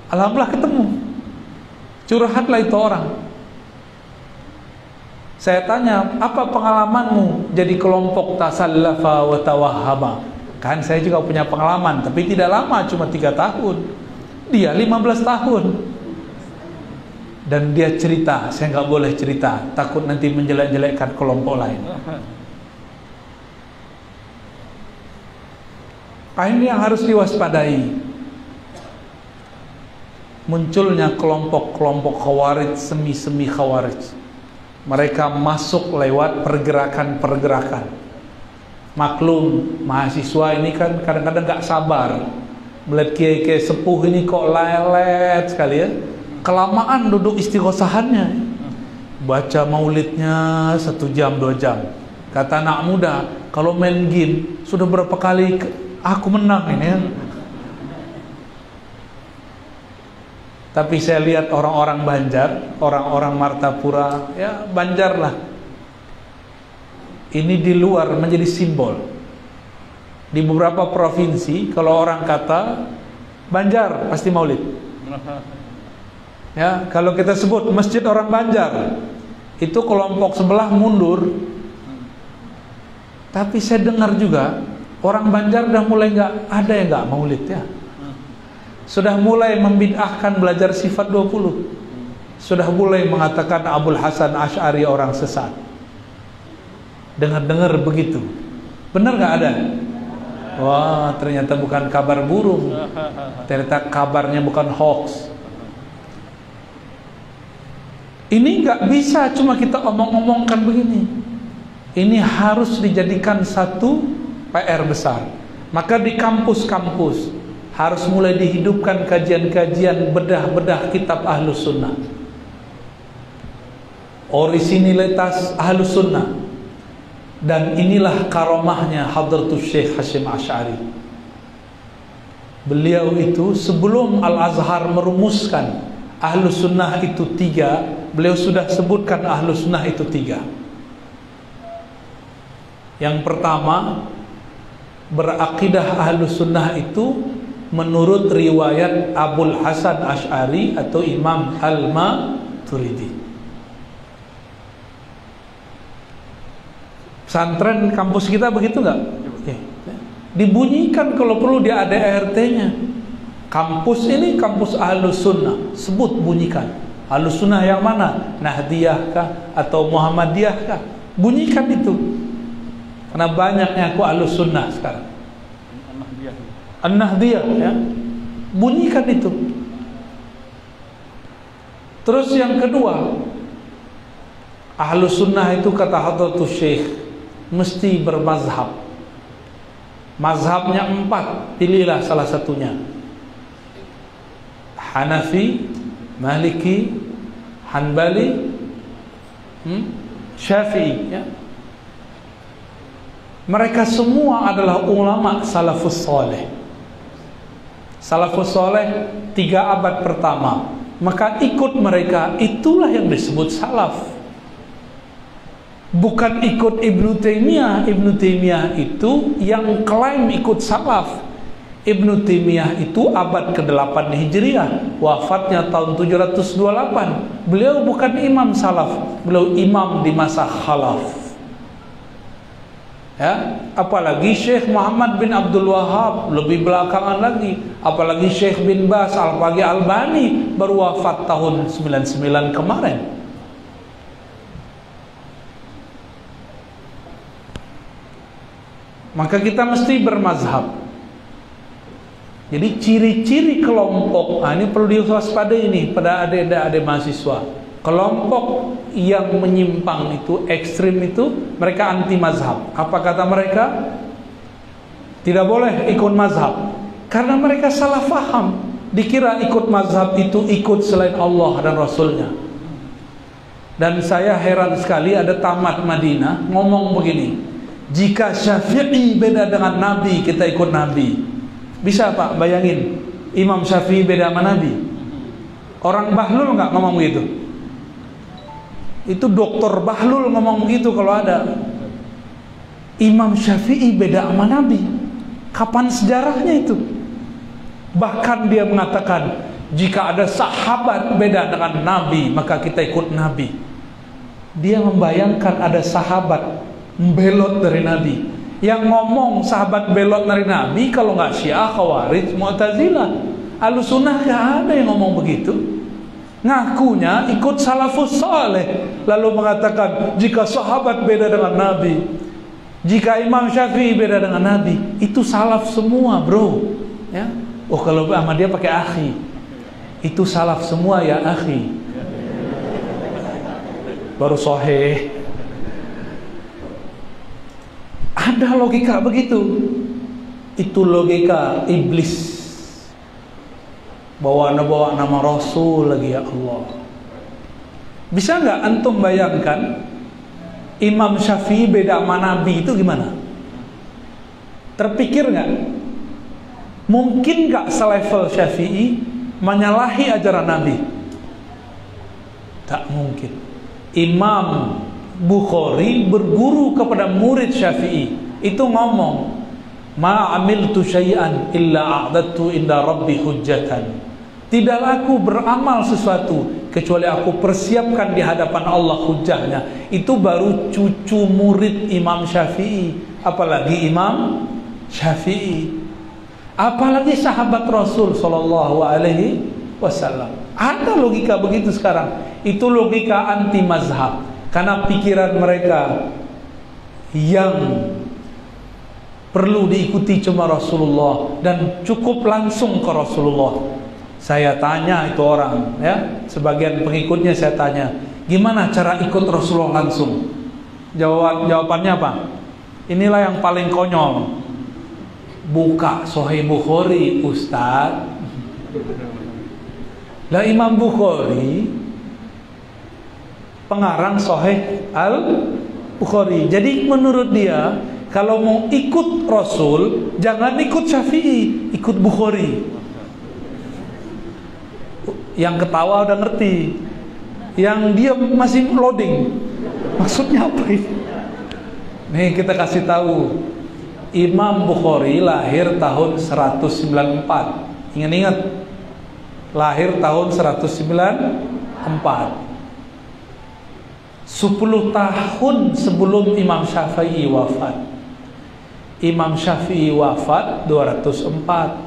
Alhamdulillah ketemu. Curhatlah itu orang. Saya tanya, apa pengalamanmu jadi kelompok tasallafa wa tawahhaba? Kan saya juga punya pengalaman, tapi tidak lama, cuma 3 tahun. Dia 15 tahun. Dan dia cerita, saya nggak boleh cerita, takut nanti menjelek-jelekkan kelompok lain. Ini yang harus diwaspadai. Munculnya kelompok-kelompok khawarij, semi-semi khawarij. Mereka masuk lewat pergerakan-pergerakan. Maklum, mahasiswa ini kan kadang-kadang gak sabar melihat kiai-kiai sepuh ini kok lelet sekali ya. Kelamaan duduk istighosahannya, baca maulidnya 1 jam 2 jam. Kata anak muda, kalau main game sudah berapa kali aku menang ini ya. Tapi saya lihat orang-orang Banjar, orang-orang Martapura, ya Banjar lah, ini di luar menjadi simbol. Di beberapa provinsi kalau orang kata Banjar pasti maulid. Ya, kalau kita sebut masjid orang Banjar, itu kelompok sebelah mundur. Tapi saya dengar juga orang Banjar udah mulai ada yang nggak maulid ya. Sudah mulai membid'ahkan belajar sifat 20. Sudah mulai mengatakan Abul Hasan Asy'ari orang sesat. Dengar-dengar begitu. Benar nggak ada? Wah, ternyata bukan kabar burung. Ternyata kabarnya bukan hoax. Ini nggak bisa cuma kita omong-omongkan begini. Ini harus dijadikan satu PR besar. Maka di kampus-kampus harus mulai dihidupkan kajian-kajian bedah-bedah kitab Ahlus Sunnah. Orisinilitas Ahlus Sunnah. Dan inilah karomahnya Hadratus Syekh Hasyim Asy'ari. Beliau itu sebelum Al-Azhar merumuskan Ahlus Sunnah itu 3, beliau sudah sebutkan Ahlus Sunnah itu 3. Yang pertama, berakidah Ahlus Sunnah itu menurut riwayat Abul Hasan Asy'ari atau Imam Al-Maturidi. Pesantren kampus kita begitu nggak? Dibunyikan kalau perlu di ADRT-nya. Kampus ini kampus Ahlus Sunnah, sebut bunyikan. Ahlus Sunnah yang mana? Nahdiyah kah atau Muhammadiyah kah? Bunyikan itu. Karena banyaknya aku Ahlus Sunnah sekarang. An-Nahdiyah ya. Bunyikan itu. Terus yang kedua, Ahlus Sunnah itu kata Hadratus Syekh mesti bermazhab. Mazhabnya 4, pilihlah salah satunya. Hanafi, Maliki, Hanbali, Syafi'i ya. Mereka semua adalah ulama salafus saleh. Salafus saleh 3 abad pertama. Maka ikut mereka, itulah yang disebut salaf. bukan ikut Ibnu Taimiyah. Ibnu Taimiyah itu yang klaim ikut salaf. Ibnu Taimiyah itu abad ke-8 Hijriah, wafatnya tahun 728. Beliau bukan imam salaf, beliau imam di masa khalaf. Ya, apalagi Syekh Muhammad bin Abdul Wahhab lebih belakangan lagi, apalagi Syekh bin Baz, apalagi Albani baru wafat tahun 99 kemarin. Maka kita mesti bermazhab. Jadi ciri-ciri kelompok, ini perlu diwaspadai ini pada adik-adik mahasiswa. Kelompok yang menyimpang itu, ekstrim itu, mereka anti mazhab. Apa kata mereka? Tidak boleh ikut mazhab karena mereka salah faham. Dikira ikut mazhab itu ikut selain Allah dan Rasulnya. Dan saya heran sekali ada tamat Madinah ngomong begini, jika Syafi'i beda dengan Nabi, kita ikut Nabi. Bisa Pak bayangin Imam Syafi'i beda sama Nabi? Orang Bahlul nggak ngomong begitu? Itu Doktor Bahlul ngomong begitu kalau ada. Imam Syafi'i beda sama Nabi. Kapan sejarahnya itu? Bahkan dia mengatakan jika ada sahabat beda dengan Nabi maka kita ikut Nabi. Dia membayangkan ada sahabat membelot dari Nabi. Yang ngomong sahabat belot dari Nabi kalau nggak Syiah, Khawarij, Mu'tazilah. Ahlussunnah nggak ada yang ngomong begitu. Ngakunya ikut salafus saleh, lalu mengatakan jika sahabat beda dengan Nabi, jika Imam Syafi'i beda dengan Nabi, itu salaf semua, bro. Ya. Oh, kalau sama dia pakai akhi, itu salaf semua ya akhi. Baru sahih. Ada logika begitu. Itu logika iblis. Bawa nama Rasul lagi, ya Allah. Bisa nggak antum bayangkan Imam Syafi'i beda sama Nabi itu gimana? Terpikir nggak? Mungkin nggak selevel Syafi'i menyalahi ajaran Nabi? Tak mungkin. Imam Bukhari berguru kepada murid Syafi'i, itu ngomong, ma amiltu syai'an illa a'dadtu inda rabbi hujjatan. Tidaklah aku beramal sesuatu kecuali aku persiapkan di hadapan Allah hujahnya. Itu baru cucu murid Imam Syafi'i, apalagi Imam Syafi'i, apalagi sahabat Rasul sallallahu alaihi wasallam. Ada logika begitu sekarang. Itu logika anti mazhab. Karena pikiran mereka yang perlu diikuti cuma Rasulullah dan cukup langsung ke Rasulullah. Saya tanya itu orang, ya, sebagian pengikutnya saya tanya, gimana cara ikut Rasulullah langsung? Jawabannya apa? Inilah yang paling konyol. Buka Sahih Bukhari, Ustaz. Lah Imam Bukhari pengarang Sahih Al-Bukhari. Jadi menurut dia kalau mau ikut Rasul jangan ikut Syafi'i, ikut Bukhari. Yang ketawa udah ngerti, yang dia masih loading. Maksudnya apa ini? Nih kita kasih tahu, Imam Bukhari lahir tahun 194. Ingat-ingat, lahir tahun 194. 10 tahun sebelum Imam Syafi'i wafat. Imam Syafi'i wafat 204.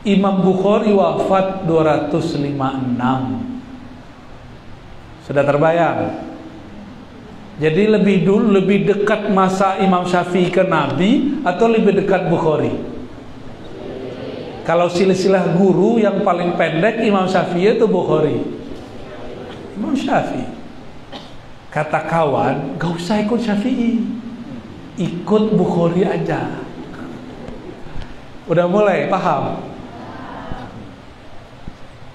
Imam Bukhari wafat 256. Sudah terbayang? Jadi lebih dekat masa Imam Syafi'i ke Nabi atau lebih dekat Bukhari? Kalau silsilah guru yang paling pendek Imam Syafi'i itu Bukhari. Imam Syafi'i. Kata kawan, gak usah ikut Syafi'i, ikut Bukhari aja. Udah mulai paham?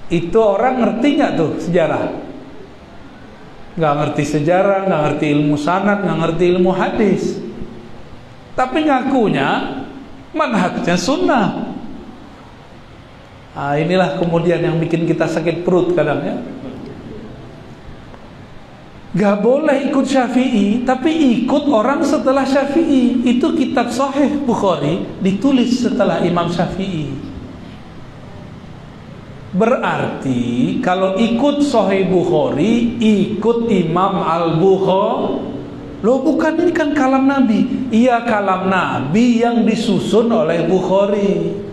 Itu orang ngerti gak tuh sejarah? Gak ngerti sejarah, gak ngerti ilmu sanad, gak ngerti ilmu hadis, tapi ngakunya manhajnya sunnah. Nah, inilah kemudian yang bikin kita sakit perut kadang, ya. Gak boleh ikut Syafi'i, tapi ikut orang setelah Syafi'i. Itu kitab Sahih Bukhari ditulis setelah Imam Syafi'i. Berarti kalau ikut Sahih Bukhari, ikut Imam Al-Bukhari. Loh, bukan, ini kan kalam Nabi. Iya, kalam Nabi yang disusun oleh Bukhari.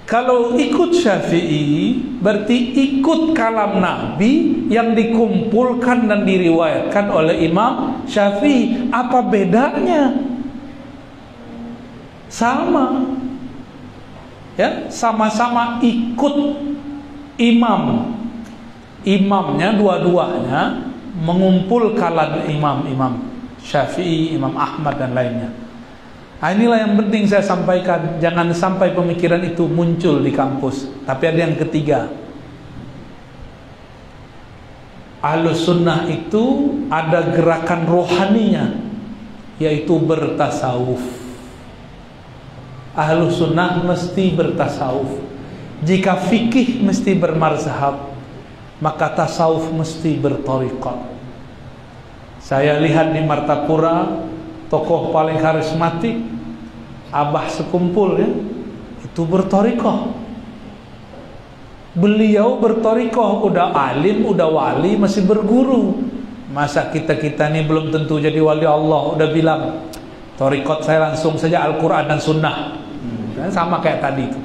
Kalau ikut Syafi'i, berarti ikut kalam Nabi yang dikumpulkan dan diriwayatkan oleh Imam Syafi'i. Apa bedanya? Sama. Ya, sama-sama ikut imam. Imamnya dua-duanya mengumpulkan imam-imam Syafi'i, Imam Ahmad dan lainnya. Nah, inilah yang penting saya sampaikan. Jangan sampai pemikiran itu muncul di kampus. Tapi ada yang ketiga. Ahlus sunnah itu ada gerakan rohaninya, yaitu bertasawuf. Ahlus sunnah mesti bertasawuf. Jika fikih mesti bermazhab, maka tasawuf mesti berthariqah. Saya lihat di Martapura, tokoh paling karismatik, abah sekumpul ya, itu berthariqah. Beliau berthariqah, udah alim, udah wali, masih berguru. Masa kita ini belum tentu jadi wali Allah, udah bilang thariqat saya langsung saja Al-Quran dan Sunnah. Sama kayak tadi itu,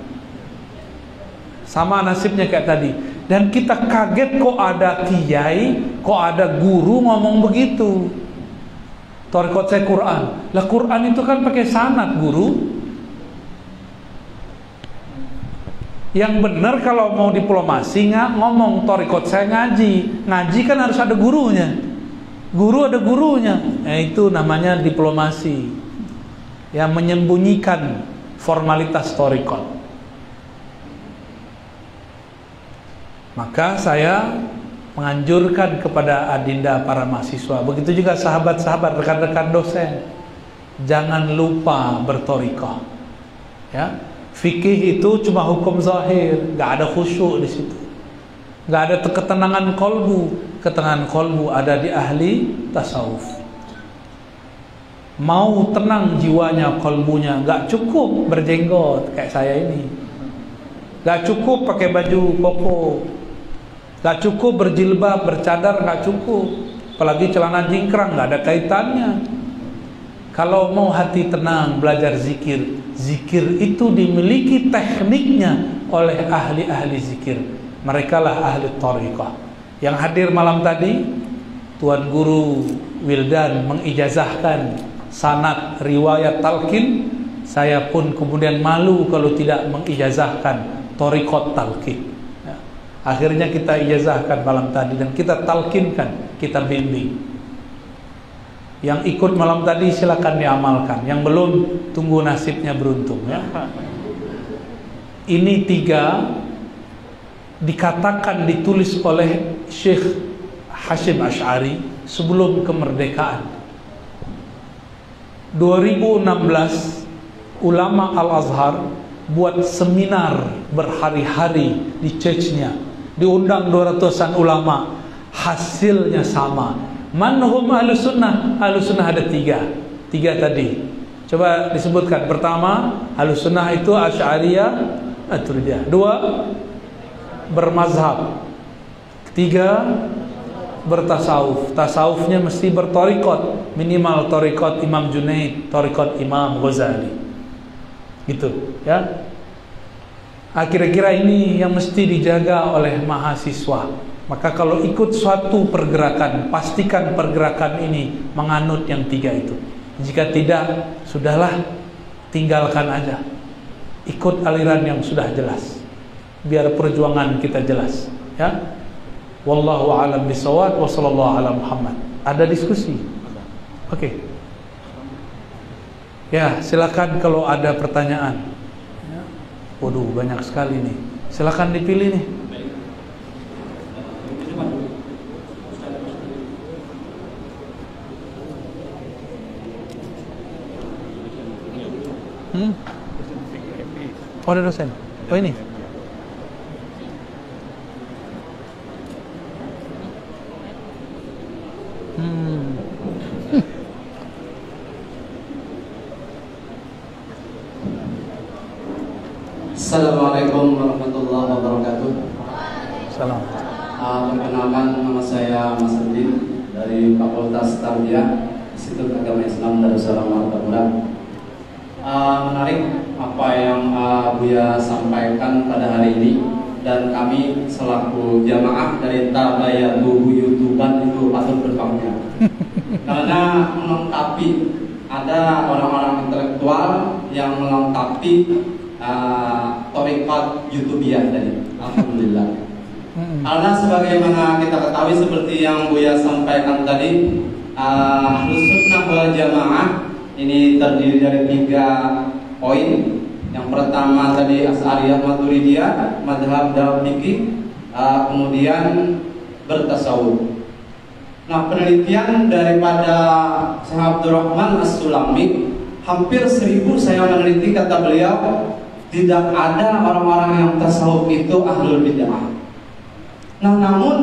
sama nasibnya kayak tadi. Dan kita kaget kok ada kiai, kok ada guru ngomong begitu. Thariqat saya Quran. Lah Quran itu kan pakai sanad, guru. Yang benar kalau mau diplomasi nggak ngomong thariqat saya ngaji. Ngaji kan harus ada gurunya. Guru ada gurunya. Itu namanya diplomasi. Yang menyembunyikan formalitas thariqat. Maka saya menganjurkan kepada adinda para mahasiswa, begitu juga sahabat-sahabat, rekan-rekan dosen, jangan lupa berthariqah. Ya, fikih itu cuma hukum zahir, nggak ada khusyuk di situ, nggak ada ketenangan kolbu. Ketenangan kolbu ada di ahli tasawuf. Mau tenang jiwanya, kolbunya, nggak cukup berjenggot kayak saya ini, nggak cukup pakai baju koko, gak cukup berjilbab, bercadar, gak cukup. Apalagi celana jingkrang, gak ada kaitannya. Kalau mau hati tenang, belajar zikir. Zikir itu dimiliki tekniknya oleh ahli-ahli zikir. Mereka lah ahli thariqah. Yang hadir malam tadi, Tuan Guru Wildan mengijazahkan sanad riwayat talqin. Saya pun kemudian malu kalau tidak mengijazahkan thariqat talqin. Akhirnya kita ijazahkan malam tadi dan kita talqinkan, kita bimbing. Yang ikut malam tadi silakan diamalkan. Yang belum, tunggu nasibnya beruntung ya. Ini 3 dikatakan ditulis oleh Syekh Hashim Asy'ari sebelum kemerdekaan. 2016 ulama Al-Azhar buat seminar berhari-hari di Chechnya. Diundang 200-an ulama. Hasilnya sama. Manhum ahlus sunnah. Ahlus sunnah ada 3 tadi. Coba disebutkan. Pertama, ahlus sunnah itu Asy'ariyah, Maturidiyah. 2, bermazhab. 3, bertasawuf. Tasawufnya mesti berthariqat. Minimal thariqat Imam Junaid, thariqat Imam Ghazali. Gitu ya. Kira-kira ini yang mesti dijaga oleh mahasiswa. Maka kalau ikut suatu pergerakan, pastikan pergerakan ini menganut yang 3 itu. Jika tidak, sudahlah, tinggalkan aja. Ikut aliran yang sudah jelas, biar perjuangan kita jelas ya. Wallahu a'lam bishawab wa sallallahu ala Muhammad. Ada diskusi? Oke. Ya, silakan kalau ada pertanyaan. Waduh, banyak sekali nih. Silakan dipilih nih. Oh, ada dosen. Oh, ini.
Assalamualaikum warahmatullahi wabarakatuh.
Salam.
Perkenalkan, nama saya Mas Udin dari Fakultas Tarbiyah Institut Agama Islam Darussalam Martapura. Menarik apa yang Buya sampaikan pada hari ini, dan kami selaku jamaah dari Tabayatu Buyutuban itu patut berbangga karena melengkapi, ada orang-orang intelektual yang melengkapi Thariqat Yutubiah tadi. Alhamdulillah. Karena sebagaimana kita ketahui, seperti yang Buya sampaikan tadi, Ahlus Sunnah wal Jamaah ini terdiri dari 3 poin. Yang pertama tadi Asy'ariyah Maturidiyah, madhab dalam fikih, kemudian bertasawuf. Nah, penelitian daripada Syekh Abdurrahman As-Sulami, hampir 1000 saya meneliti, kata beliau, tidak ada orang-orang yang tasawuf itu ahlul bid'ah. Nah, namun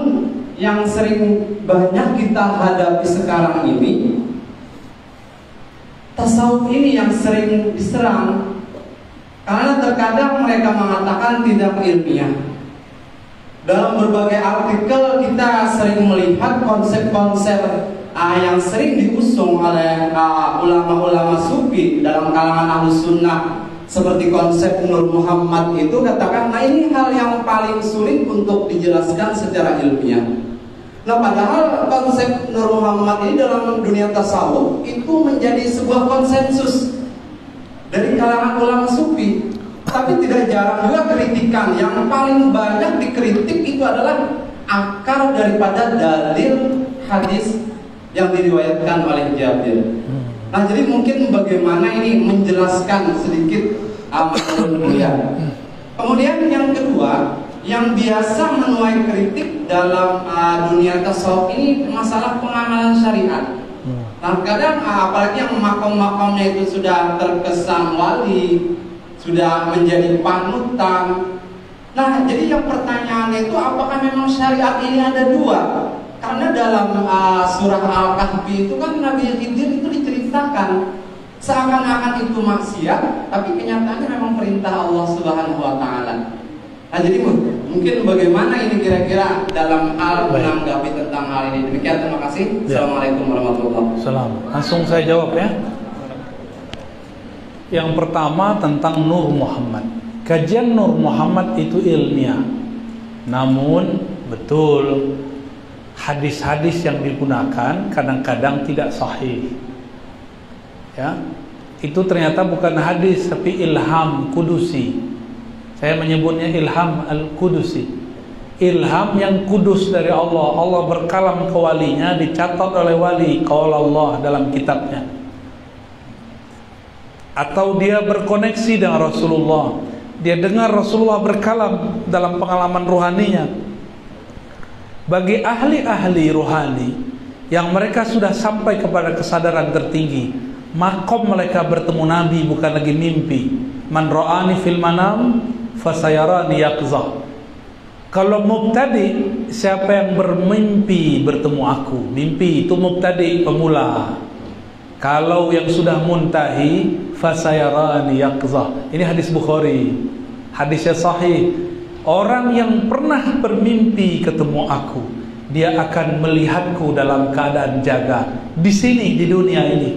yang sering banyak kita hadapi sekarang ini, tasawuf ini yang sering diserang karena terkadang mereka mengatakan tidak ilmiah. Dalam berbagai artikel kita sering melihat konsep-konsep yang sering diusung oleh ulama-ulama sufi dalam kalangan Ahlus Sunnah, seperti konsep Nur Muhammad itu, katakan, nah ini hal yang paling sulit untuk dijelaskan secara ilmiah. Nah, padahal konsep Nur Muhammad ini dalam dunia tasawuf itu menjadi sebuah konsensus dari kalangan ulama sufi. Tapi tidak jarang juga kritikan. Yang paling banyak dikritik itu adalah akar daripada dalil hadis yang diriwayatkan oleh Jabir. Nah, jadi mungkin bagaimana ini menjelaskan sedikit Kemudian yang kedua, yang biasa menuai kritik dalam dunia tasawuf ini masalah pengamalan syariat. Nah, kadang apalagi yang makom-makomnya itu sudah terkesan wali, sudah menjadi panutan. Nah, jadi yang pertanyaannya itu, apakah memang syariat ini ada 2? Karena dalam surah Al-Kahfi itu kan Nabi Khidir itu diceritakan seakan-akan itu maksiat, tapi kenyataannya memang perintah Allah Subhanahu wa Ta'ala. Nah, jadi mungkin bagaimana ini kira-kira dalam hal menanggapi tentang hal ini. Demikian, terima kasih. Assalamualaikum warahmatullahi wabarakatuh.
Langsung saya jawab ya. Yang pertama tentang Nur Muhammad. Kajian Nur Muhammad itu ilmiah. Namun betul, hadis-hadis yang digunakan kadang-kadang tidak sahih. Ya, itu ternyata bukan hadis tapi ilham kudusi. Saya menyebutnya ilham al-kudusi. Ilham yang kudus dari Allah. Allah berkalam ke walinya, dicatat oleh wali qaul Allah dalam kitabnya. Atau dia berkoneksi dengan Rasulullah. Dia dengar Rasulullah berkalam dalam pengalaman ruhaninya. Bagi ahli-ahli ruhani yang mereka sudah sampai kepada kesadaran tertinggi, makom mereka bertemu Nabi bukan lagi mimpi. Man ra'ani fil manam fasayarani yaqzah. Kalau mubtadi, siapa yang bermimpi bertemu aku, mimpi itu mubtadi, pemula. Kalau yang sudah muntahi, fasayarani yaqzah. Ini hadis Bukhari, hadisnya sahih. Orang yang pernah bermimpi ketemu aku, dia akan melihatku dalam keadaan jaga di sini, di dunia ini.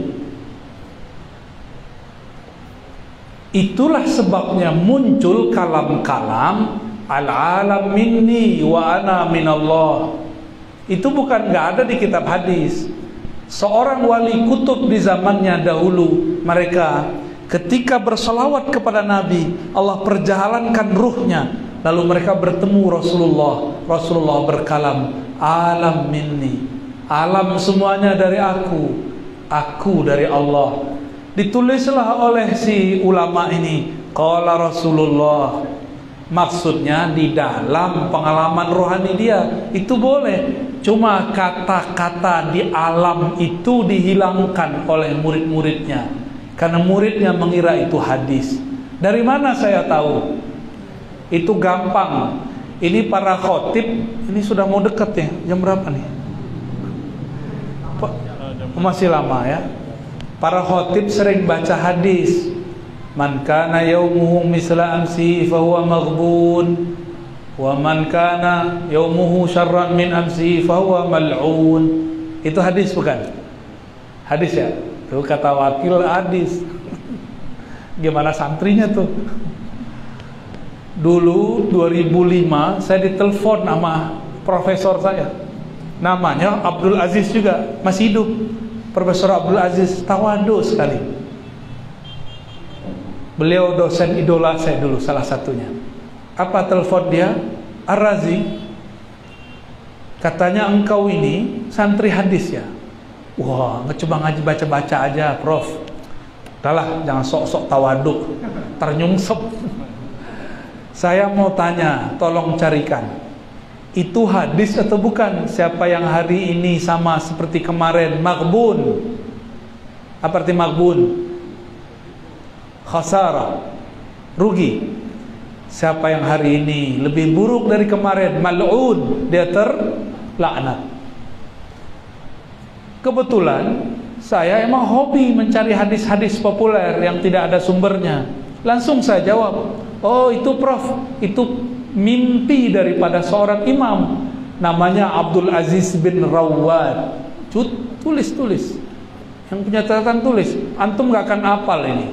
Itulah sebabnya muncul kalam-kalam al-alam minni wa ana minallah. Itu bukan nggak ada di kitab hadis. Seorang wali kutub di zamannya dahulu, mereka ketika berselawat kepada Nabi, Allah perjalankan ruhnya, lalu mereka bertemu Rasulullah. Rasulullah berkalam, alam minni, alam semuanya dari aku dari Allah. Ditulislah oleh si ulama ini, qala Rasulullah. Maksudnya di dalam pengalaman rohani dia itu boleh. Cuma kata-kata di alam itu dihilangkan oleh murid-muridnya, karena muridnya mengira itu hadis. Dari mana saya tahu? Itu gampang. Ini para khotib, ini sudah mau dekat ya. Jam berapa nih? Masih lama ya. Para khatib sering baca hadis. Man kana yaumuhu misla amsi fahuwa maghbun, wa man kana yaumuhu syarran min amsi fahuwa mal'un. Itu hadis bukan? Hadis ya? Tuh kata wakil hadis. Gimana santrinya tuh? Dulu 2005 saya ditelepon sama profesor saya. Namanya Abdul Aziz juga, masih hidup. Profesor Abdul Aziz, tawadu sekali. Beliau dosen idola saya dulu, salah satunya. Apa telepon dia? Ar-Razi, katanya engkau ini santri hadis ya? Wah, coba ngaji baca-baca aja, Prof. Udahlah, jangan sok-sok tawadu, ternyungsep. Saya mau tanya, tolong carikan. Itu hadis atau bukan? Siapa yang hari ini sama seperti kemarin maghbun? Apa arti maghbun? Khasara, rugi. Siapa yang hari ini lebih buruk dari kemarin? Mal'un, dia terlaknat. Kebetulan saya emang hobi mencari hadis-hadis populer yang tidak ada sumbernya. Langsung saya jawab, oh itu Prof, itu mimpi daripada seorang imam namanya Abdul Aziz bin Rawad. Tulis yang punya catatan tulis, antum gak akan hafal ini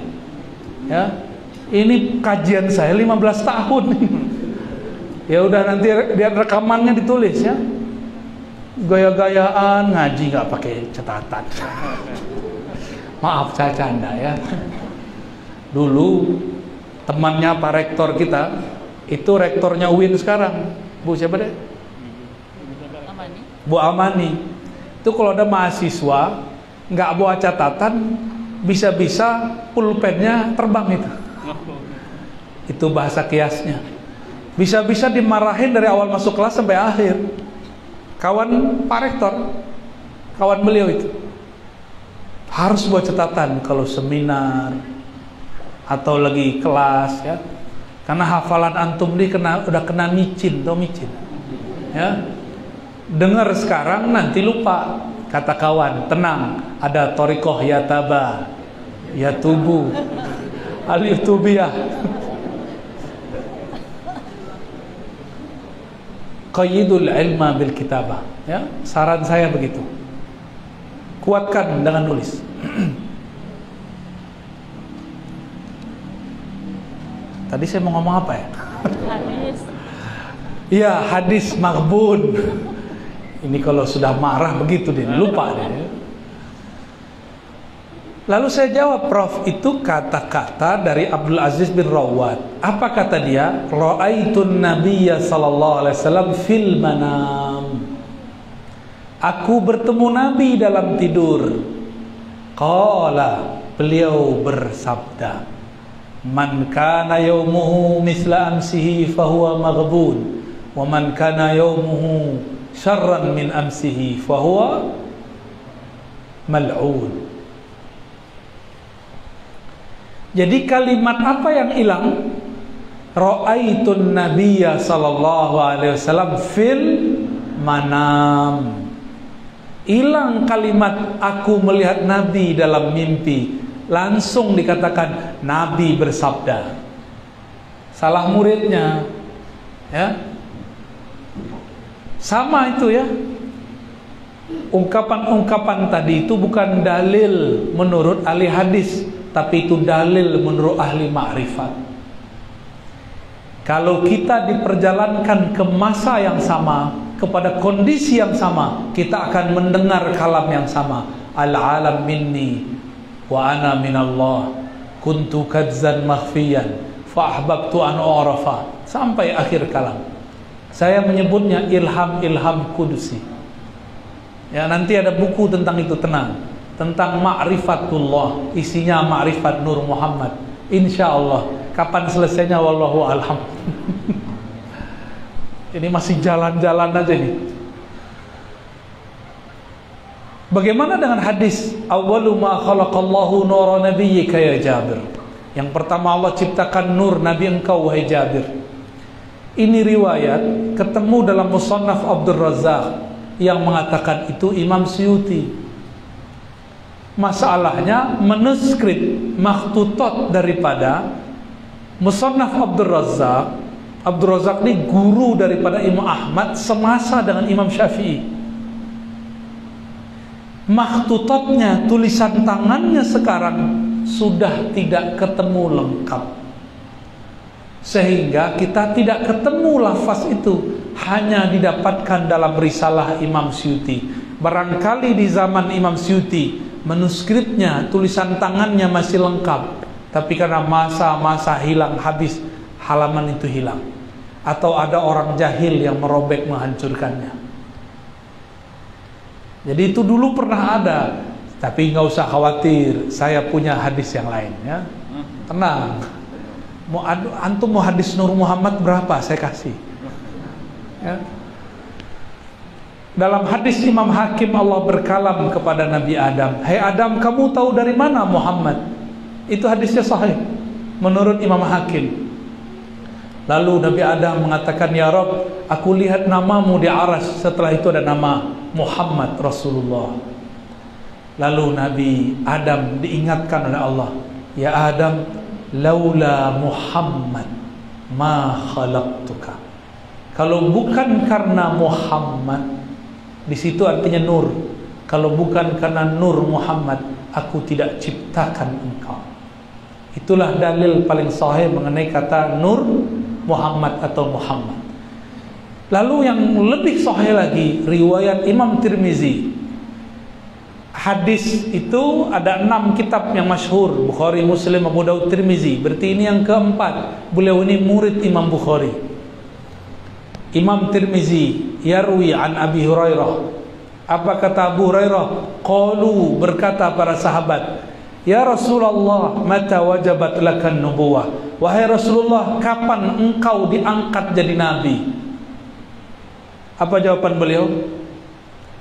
ya. Ini kajian saya 15 tahun. Ya udah, nanti dia rekamannya ditulis ya. Gaya-gayaan ngaji gak pakai catatan. Maaf saya canda ya. Dulu temannya Pak Rektor kita, itu rektornya UIN sekarang, Bu siapa deh? Amani. Bu Amani. Itu kalau ada mahasiswa nggak bawa catatan, bisa-bisa pulpennya terbang itu. Itu bahasa kiasnya. Bisa-bisa dimarahin dari awal masuk kelas sampai akhir. Kawan Pak Rektor, kawan beliau itu harus bawa catatan kalau seminar atau lagi kelas ya. Karena hafalan antum ini udah kena micin, tau micin ya. Dengar sekarang nanti lupa. Kata kawan, tenang, ada Thariqah Yataba, Yatubu, Al-Yutubiyah. Qayyidul ilma bil kitabah ya. Saran saya begitu. Kuatkan dengan nulis. Tadi saya mau ngomong apa ya? Hadis. Iya, hadis maghbun. Ini kalau sudah marah begitu deh, lupa deh. Lalu saya jawab, Prof, itu kata-kata dari Abdul Aziz bin Rawad. Apa kata dia? Ra'aitun Nabiyya sallallahu alaihi wasallam fil manam. Aku bertemu Nabi dalam tidur. Qala, beliau bersabda, man kana yaumuhu misla amsihi fahuwa maghbun, wa man kana yaumuhu syarran min amsihi fahuwa mal'un. Jadi kalimat apa yang hilang? Ra'aitun Nabiyya sallallahu alaihi wasallam fil manam. Hilang kalimat aku melihat Nabi dalam mimpi. Langsung dikatakan Nabi bersabda. Salah muridnya ya. Sama itu ya. Ungkapan-ungkapan tadi itu bukan dalil menurut ahli hadis, tapi itu dalil menurut ahli ma'rifat. Kalau kita diperjalankan ke masa yang sama, kepada kondisi yang sama, kita akan mendengar kalam yang sama. Al-alam minni wa ana minallah, kuntu kadzan makhfiyan fa ahbabtu an u'rafa, sampai akhir kalam. Saya menyebutnya ilham kudusi ya. Nanti ada buku tentang itu, tenang, tentang ma'rifatullah, isinya ma'rifat Nur Muhammad, insyaallah. Kapan selesainya wallahu alam. Ini masih jalan-jalan aja nih. Bagaimana dengan hadis awwalu ma khalaqallahu nura nabiyyika ya Jabir? Yang pertama Allah ciptakan nur Nabi engkau wahai Jabir. Ini riwayat ketemu dalam Musannaf Abdul Razzaq yang mengatakan itu Imam Suyuti. Masalahnya manuskrip makhtutat daripada Musannaf Abdul Razak ini guru daripada Imam Ahmad semasa dengan Imam Syafi'i. Makhtutatnya, tulisan tangannya sekarang sudah tidak ketemu lengkap, sehingga kita tidak ketemu lafaz itu, hanya didapatkan dalam risalah Imam Suyuti. Barangkali di zaman Imam Suyuti manuskripnya, tulisan tangannya masih lengkap, tapi karena masa-masa hilang, habis, halaman itu hilang, atau ada orang jahil yang merobek, menghancurkannya. Jadi itu dulu pernah ada, tapi nggak usah khawatir, saya punya hadis yang lain, ya. Tenang. Antum mau hadis Nur Muhammad berapa saya kasih, ya. Dalam hadis Imam Hakim, Allah berkalam kepada Nabi Adam, "Hai Adam, kamu tahu dari mana Muhammad?" Itu hadisnya sahih menurut Imam Hakim. Lalu Nabi Adam mengatakan, "Ya Rabb, aku lihat namamu di aras." Setelah itu ada nama Muhammad Rasulullah. Lalu Nabi Adam diingatkan oleh Allah, "Ya Adam, laula Muhammad ma khalaqtuka." Kalau bukan karena Muhammad, di situ artinya nur. Kalau bukan karena nur Muhammad, aku tidak ciptakan engkau. Itulah dalil paling sahih mengenai kata nur Muhammad atau Muhammad. Lalu yang lebih sahih lagi, riwayat Imam Tirmizi. Hadis itu ada 6 kitab yang masyhur, Bukhari, Muslim, Abu Daud, Tirmizi. Berarti ini yang keempat. Beliau ini murid Imam Bukhari. Imam Tirmizi yarwi an Abi Hurairah. Apa kata Abu Hurairah? Qalu, berkata para sahabat, "Ya Rasulullah, mata wajabat lakan nubuwah?" Wahai Rasulullah, kapan engkau diangkat jadi nabi? Apa jawaban beliau?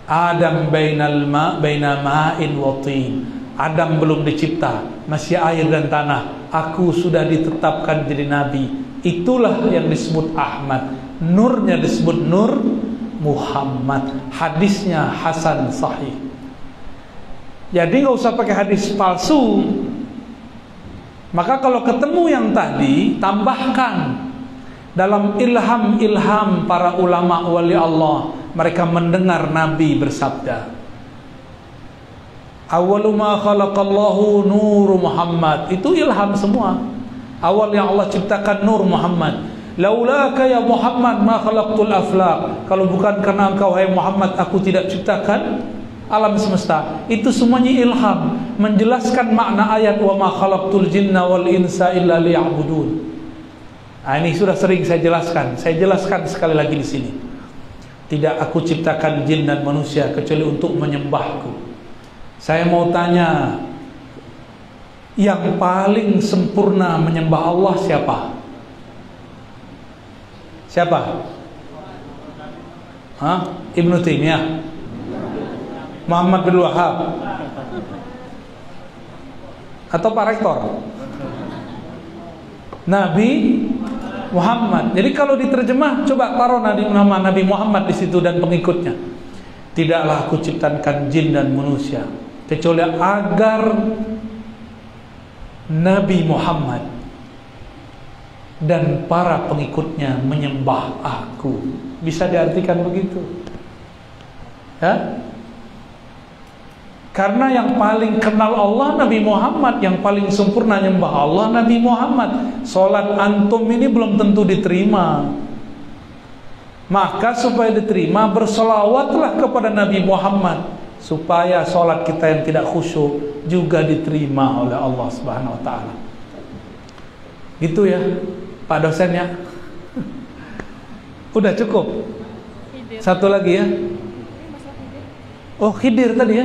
Adam baina ma'in wa tin. Adam belum dicipta, masih air dan tanah. Aku sudah ditetapkan jadi nabi. Itulah yang disebut Ahmad. Nurnya disebut Nur Muhammad. Hadisnya hasan sahih. Jadi nggak usah pakai hadis palsu. Maka kalau ketemu yang tadi, tambahkan. Dalam ilham-ilham para ulama wali Allah, mereka mendengar Nabi bersabda, "Awwalu ma khalaqallahu nur Muhammad." Itu ilham semua. Awal yang Allah ciptakan nur Muhammad. "Laulaka ya Muhammad ma khalaqtul aflaq." Kalau bukan karena engkau hai Muhammad, aku tidak ciptakan alam semesta. Itu semuanya ilham, menjelaskan makna ayat wa ma khalaqtul jinna wal insa illa liya'budun. Nah, ini sudah sering saya jelaskan. Saya jelaskan sekali lagi di sini. Tidak aku ciptakan jin dan manusia kecuali untuk menyembahku. Saya mau tanya, yang paling sempurna menyembah Allah siapa? Siapa? Hah? Ibnu Taimiyah? Muhammad bin Wahab? Atau Pak Rektor? Nabi Muhammad. Jadi kalau diterjemah, coba taruh nama Nabi Muhammad di situ dan pengikutnya. Tidaklah aku ciptakan jin dan manusia kecuali agar Nabi Muhammad dan para pengikutnya menyembah aku. Bisa diartikan begitu, ya? Karena yang paling kenal Allah Nabi Muhammad, yang paling sempurna nyembah Allah Nabi Muhammad. Salat antum ini belum tentu diterima. Maka supaya diterima, bersolawatlah kepada Nabi Muhammad, supaya salat kita yang tidak khusyuk juga diterima oleh Allah Subhanahu wa taala. Gitu ya, Pak dosen ya. Udah cukup. Satu lagi ya. Oh, Khidir tadi ya.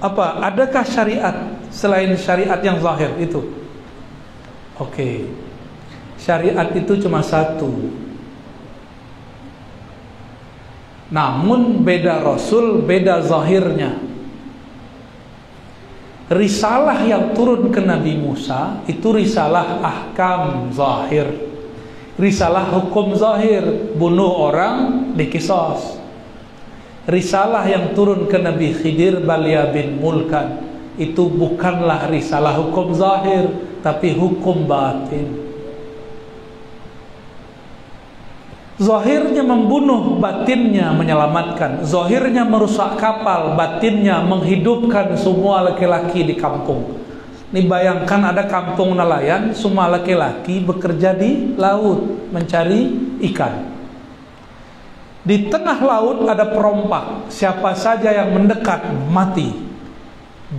Apa? Adakah syariat selain syariat yang zahir itu? Oke. Syariat itu cuma satu. Namun beda Rasul, beda zahirnya. Risalah yang turun ke Nabi Musa itu risalah ahkam zahir. Risalah hukum zahir, bunuh orang dikisos. Risalah yang turun ke Nabi Khidir Balya bin Mulkan itu bukanlah risalah hukum zahir, tapi hukum batin. Zahirnya membunuh, batinnya menyelamatkan. Zahirnya merusak kapal, batinnya menghidupkan semua laki-laki di kampung. Ini bayangkan ada kampung nelayan, semua laki-laki bekerja di laut mencari ikan. Di tengah laut ada perompak, siapa saja yang mendekat mati.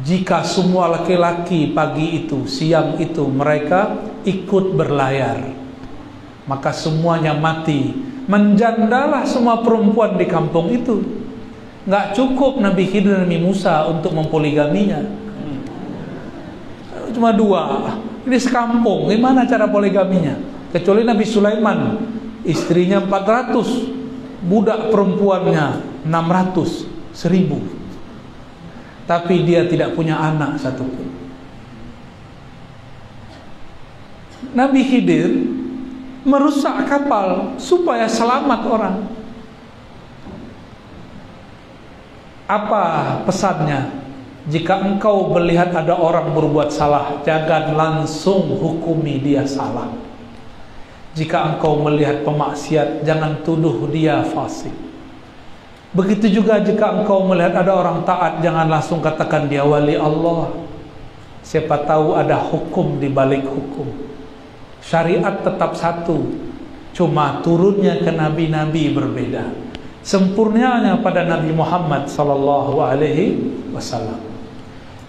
Jika semua laki-laki pagi itu, siang itu mereka ikut berlayar, maka semuanya mati. Menjandalah semua perempuan di kampung itu. Nggak cukup Nabi Khidir dan Nabi Musa untuk mempoligaminya. Cuma 2. Ini sekampung, gimana cara poligaminya? Kecuali Nabi Sulaiman, istrinya 400, budak perempuannya 600, 1000. Tapi dia tidak punya anak satupun. Nabi Khidir merusak kapal supaya selamat orang. Apa pesannya? Jika engkau melihat ada orang berbuat salah, jangan langsung hukumi dia salah. Jika engkau melihat pemaksiat, jangan tuduh dia fasik. Begitu juga jika engkau melihat ada orang taat, jangan langsung katakan dia wali Allah. Siapa tahu ada hukum di balik hukum. Syariat tetap satu, cuma turunnya ke nabi-nabi berbeda. Sempurnanya pada Nabi Muhammad sallallahu alaihi wasallam.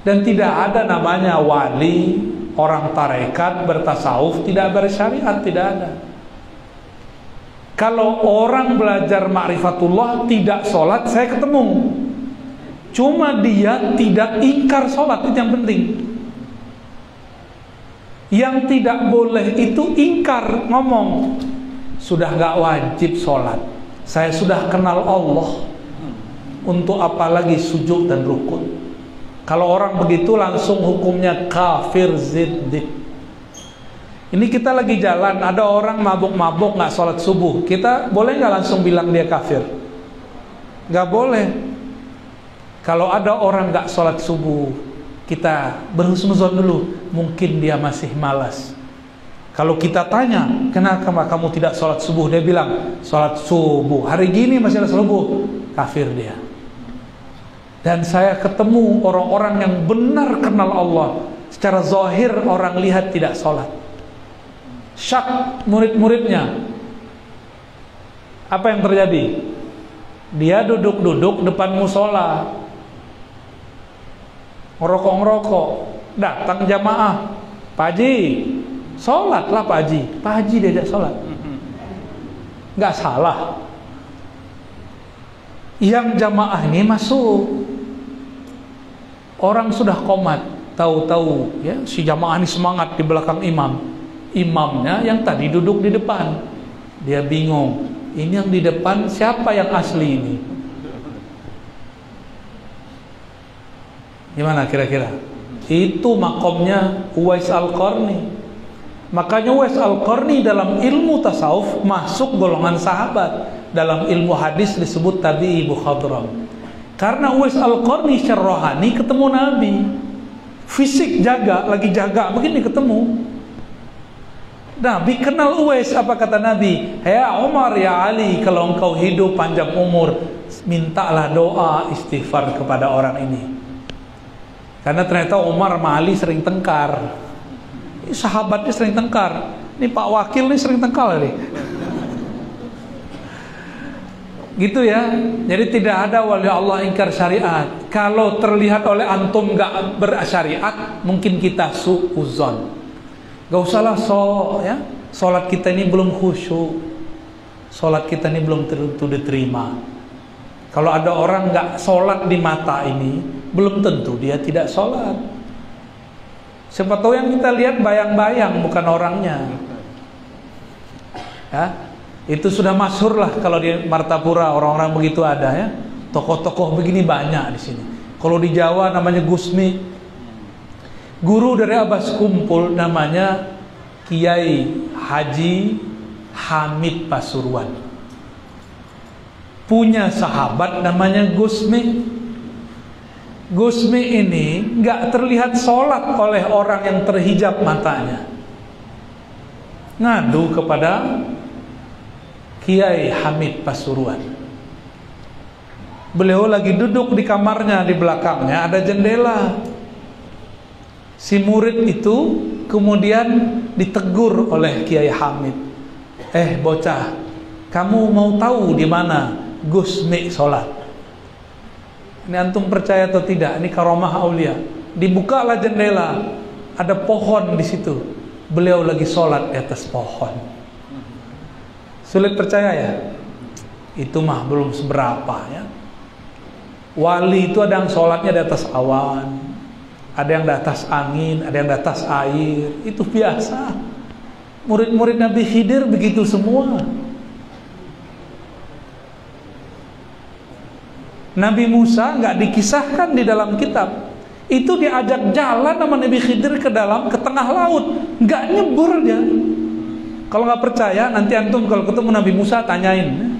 Dan tidak ada namanya wali, orang tarekat, bertasawuf, tidak bersyariat, tidak ada. Kalau orang belajar ma'rifatullah tidak sholat, saya ketemu. Cuma dia tidak ingkar sholat, itu yang penting. Yang tidak boleh itu ingkar, ngomong sudah gak wajib sholat, saya sudah kenal Allah, untuk apa lagi sujud dan rukun. Kalau orang begitu langsung hukumnya kafir zindik. Ini kita lagi jalan, ada orang mabuk-mabuk gak sholat subuh, kita boleh gak langsung bilang dia kafir? Gak boleh. Kalau ada orang gak sholat subuh, kita berhusnuzon dulu, mungkin dia masih malas. Kalau kita tanya, kenapa kamu tidak sholat subuh? Dia bilang, sholat subuh, hari gini masih ada subuh, kafir dia. Dan saya ketemu orang-orang yang benar kenal Allah, secara zahir orang lihat tidak sholat. Syak murid-muridnya. Apa yang terjadi? Dia duduk-duduk depan musola, ngerokok-ngerokok, datang jamaah, Pak Haji, sholatlah Pak Haji. Pak Haji diajak sholat, nggak salah. Yang jamaah ini masuk, orang sudah komat, tahu-tahu ya si jamaah ini semangat di belakang imam. Imamnya yang tadi duduk di depan, dia bingung, ini yang di depan siapa yang asli ini? Gimana kira-kira? Itu makomnya Uwais Al-Qarni. Makanya Uwais Al-Qarni dalam ilmu tasawuf masuk golongan sahabat. Dalam ilmu hadis disebut tabi'i mukhadram. Karena Uwais Al-Qarni secara rohani ketemu Nabi. Fisik jaga, lagi jaga, begini ketemu. Nabi kenal Uwais, apa kata Nabi? Ya Umar, ya Ali, kalau engkau hidup panjang umur, mintalah doa istighfar kepada orang ini. Karena ternyata Umar sama Ali sering tengkar. Ini sahabatnya sering tengkar. Ini Pak Wakil nih sering tengkar nih. Gitu ya. Jadi tidak ada wali Allah ingkar syariat. Kalau terlihat oleh antum gak bersyariat, mungkin kita suuzon. Gak usahlah ya. Sholat kita ini belum khusyuk. Sholat kita ini belum tentu diterima. Kalau ada orang gak sholat di mata ini, belum tentu dia tidak sholat. Siapa tahu yang kita lihat bayang-bayang, bukan orangnya. Ya, itu sudah masyhur lah kalau di Martapura orang-orang begitu ada ya. Tokoh-tokoh begini banyak di sini. Kalau di Jawa namanya Gusmi. Guru dari Abbas Kumpul namanya Kiai Haji Hamid Pasuruan. punya sahabat namanya Gusmi. Gusmi ini nggak terlihat sholat oleh orang yang terhijab matanya. Ngadu kepada Kiai Hamid Pasuruan. Beliau lagi duduk di kamarnya, di belakangnya ada jendela. Si murid itu kemudian ditegur oleh Kiai Hamid. Bocah, kamu mau tahu di mana Gusmi sholat? Ini antum percaya atau tidak? Ini karomah aulia. Dibukalah jendela, ada pohon di situ. Beliau lagi sholat di atas pohon. Sulit percaya ya? Itu mah belum seberapa ya. Wali itu ada yang sholatnya di atas awan, ada yang di atas angin, ada yang di atas air. Itu biasa. Murid-murid Nabi Khidir begitu semua. Nabi Musa nggak dikisahkan di dalam kitab. Itu diajak jalan sama Nabi Khidir ke tengah laut, nggak nyebur dia. Kalau nggak percaya, nanti antum kalau ketemu Nabi Musa tanyain.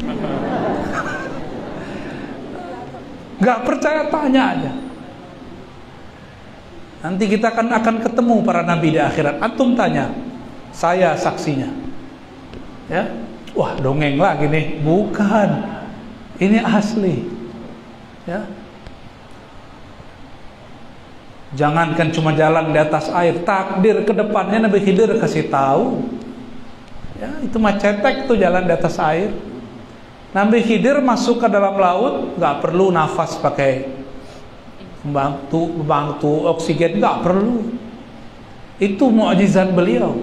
Nggak percaya, tanya aja. Nanti kita akan ketemu para nabi di akhirat. Antum tanya, saya saksinya. Ya, wah dongeng lagi nih. Bukan, ini asli. Ya, jangankan cuma jalan di atas air, takdir ke depannya Nabi Khidir kasih tahu. Ya, itu mah cetek tuh jalan di atas air. Nabi Khidir masuk ke dalam laut, nggak perlu nafas pakai membantu oksigen, nggak perlu. Itu mukjizat beliau.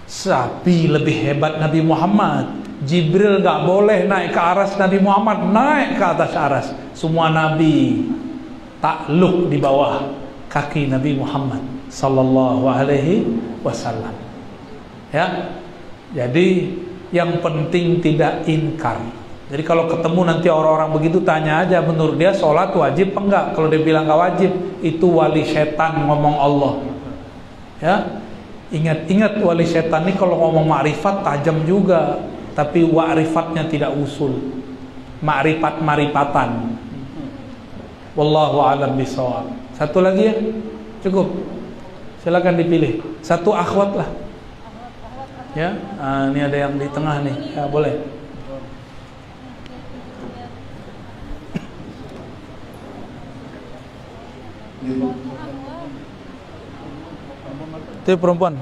Tapi lebih hebat Nabi Muhammad. Jibril nggak boleh naik ke aras Nabi Muhammad, naik ke atas aras. Semua nabi takluk di bawah kaki Nabi Muhammad sallallahu alaihi wasallam. Ya, jadi yang penting tidak inkar. Jadi kalau ketemu nanti orang-orang begitu, tanya aja menurut dia sholat wajib apa enggak. Kalau dia bilang enggak wajib, itu wali setan ngomong Allah. Ya, ingat-ingat wali setan ini kalau ngomong makrifat tajam juga, tapi wa'rifatnya tidak usul. Makrifat-marifatan. Wallahu a'lam bishawab. Satu lagi ya, cukup. Silakan dipilih. Satu akhwat lah. Ya, ini ada yang di tengah nih. Ya, boleh. Itu perempuan.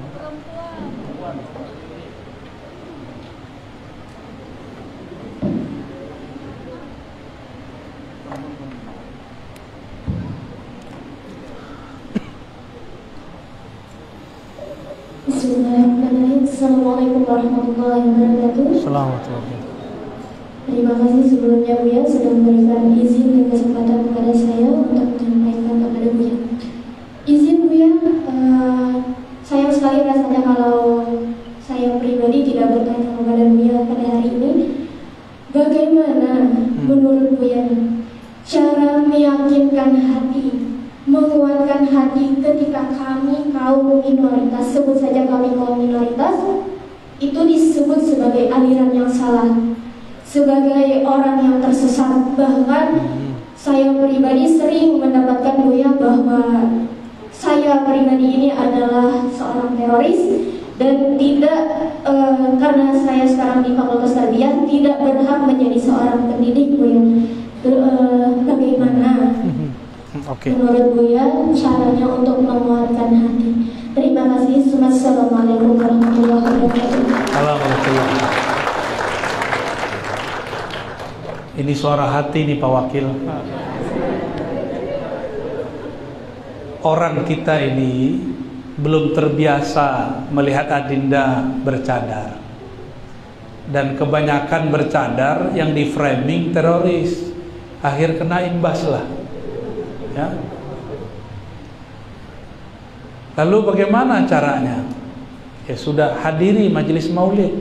Bismillahirrahmanirrahim. Assalamualaikum warahmatullahi wabarakatuh.
Assalamualaikum.
Terima kasih sebelumnya Buya sudah memberikan izin dan kesempatan kepada saya untuk menyampaikan kepada Buya. Izin Buya, sayang sekali rasanya kalau saya pribadi tidak bertanya kepada Buya pada hari ini. Bagaimana menurut Buya cara meyakinkan hati, menguatkan hati ketika kami kaum minoritas, sebut saja kami kaum minoritas, itu disebut sebagai aliran yang salah, sebagai orang yang tersesat. Bahkan saya pribadi sering mendapatkan Buya bahwa saya pribadi ini adalah seorang teroris dan tidak karena saya sekarang di Fakultas Tarbiyah tidak berhak menjadi seorang pendidik Buya. Bagaimana menurut Buya caranya untuk menguatkan hati? Terima kasih. Assalamualaikum warahmatullahi wabarakatuh.
Alhamdulillah. Ini suara hati nih Pak Wakil. Orang kita ini belum terbiasa melihat adinda bercadar, dan kebanyakan bercadar yang di framing teroris, akhir kena imbas lah. Ya. Lalu bagaimana caranya? Ya sudah, hadiri majelis maulid,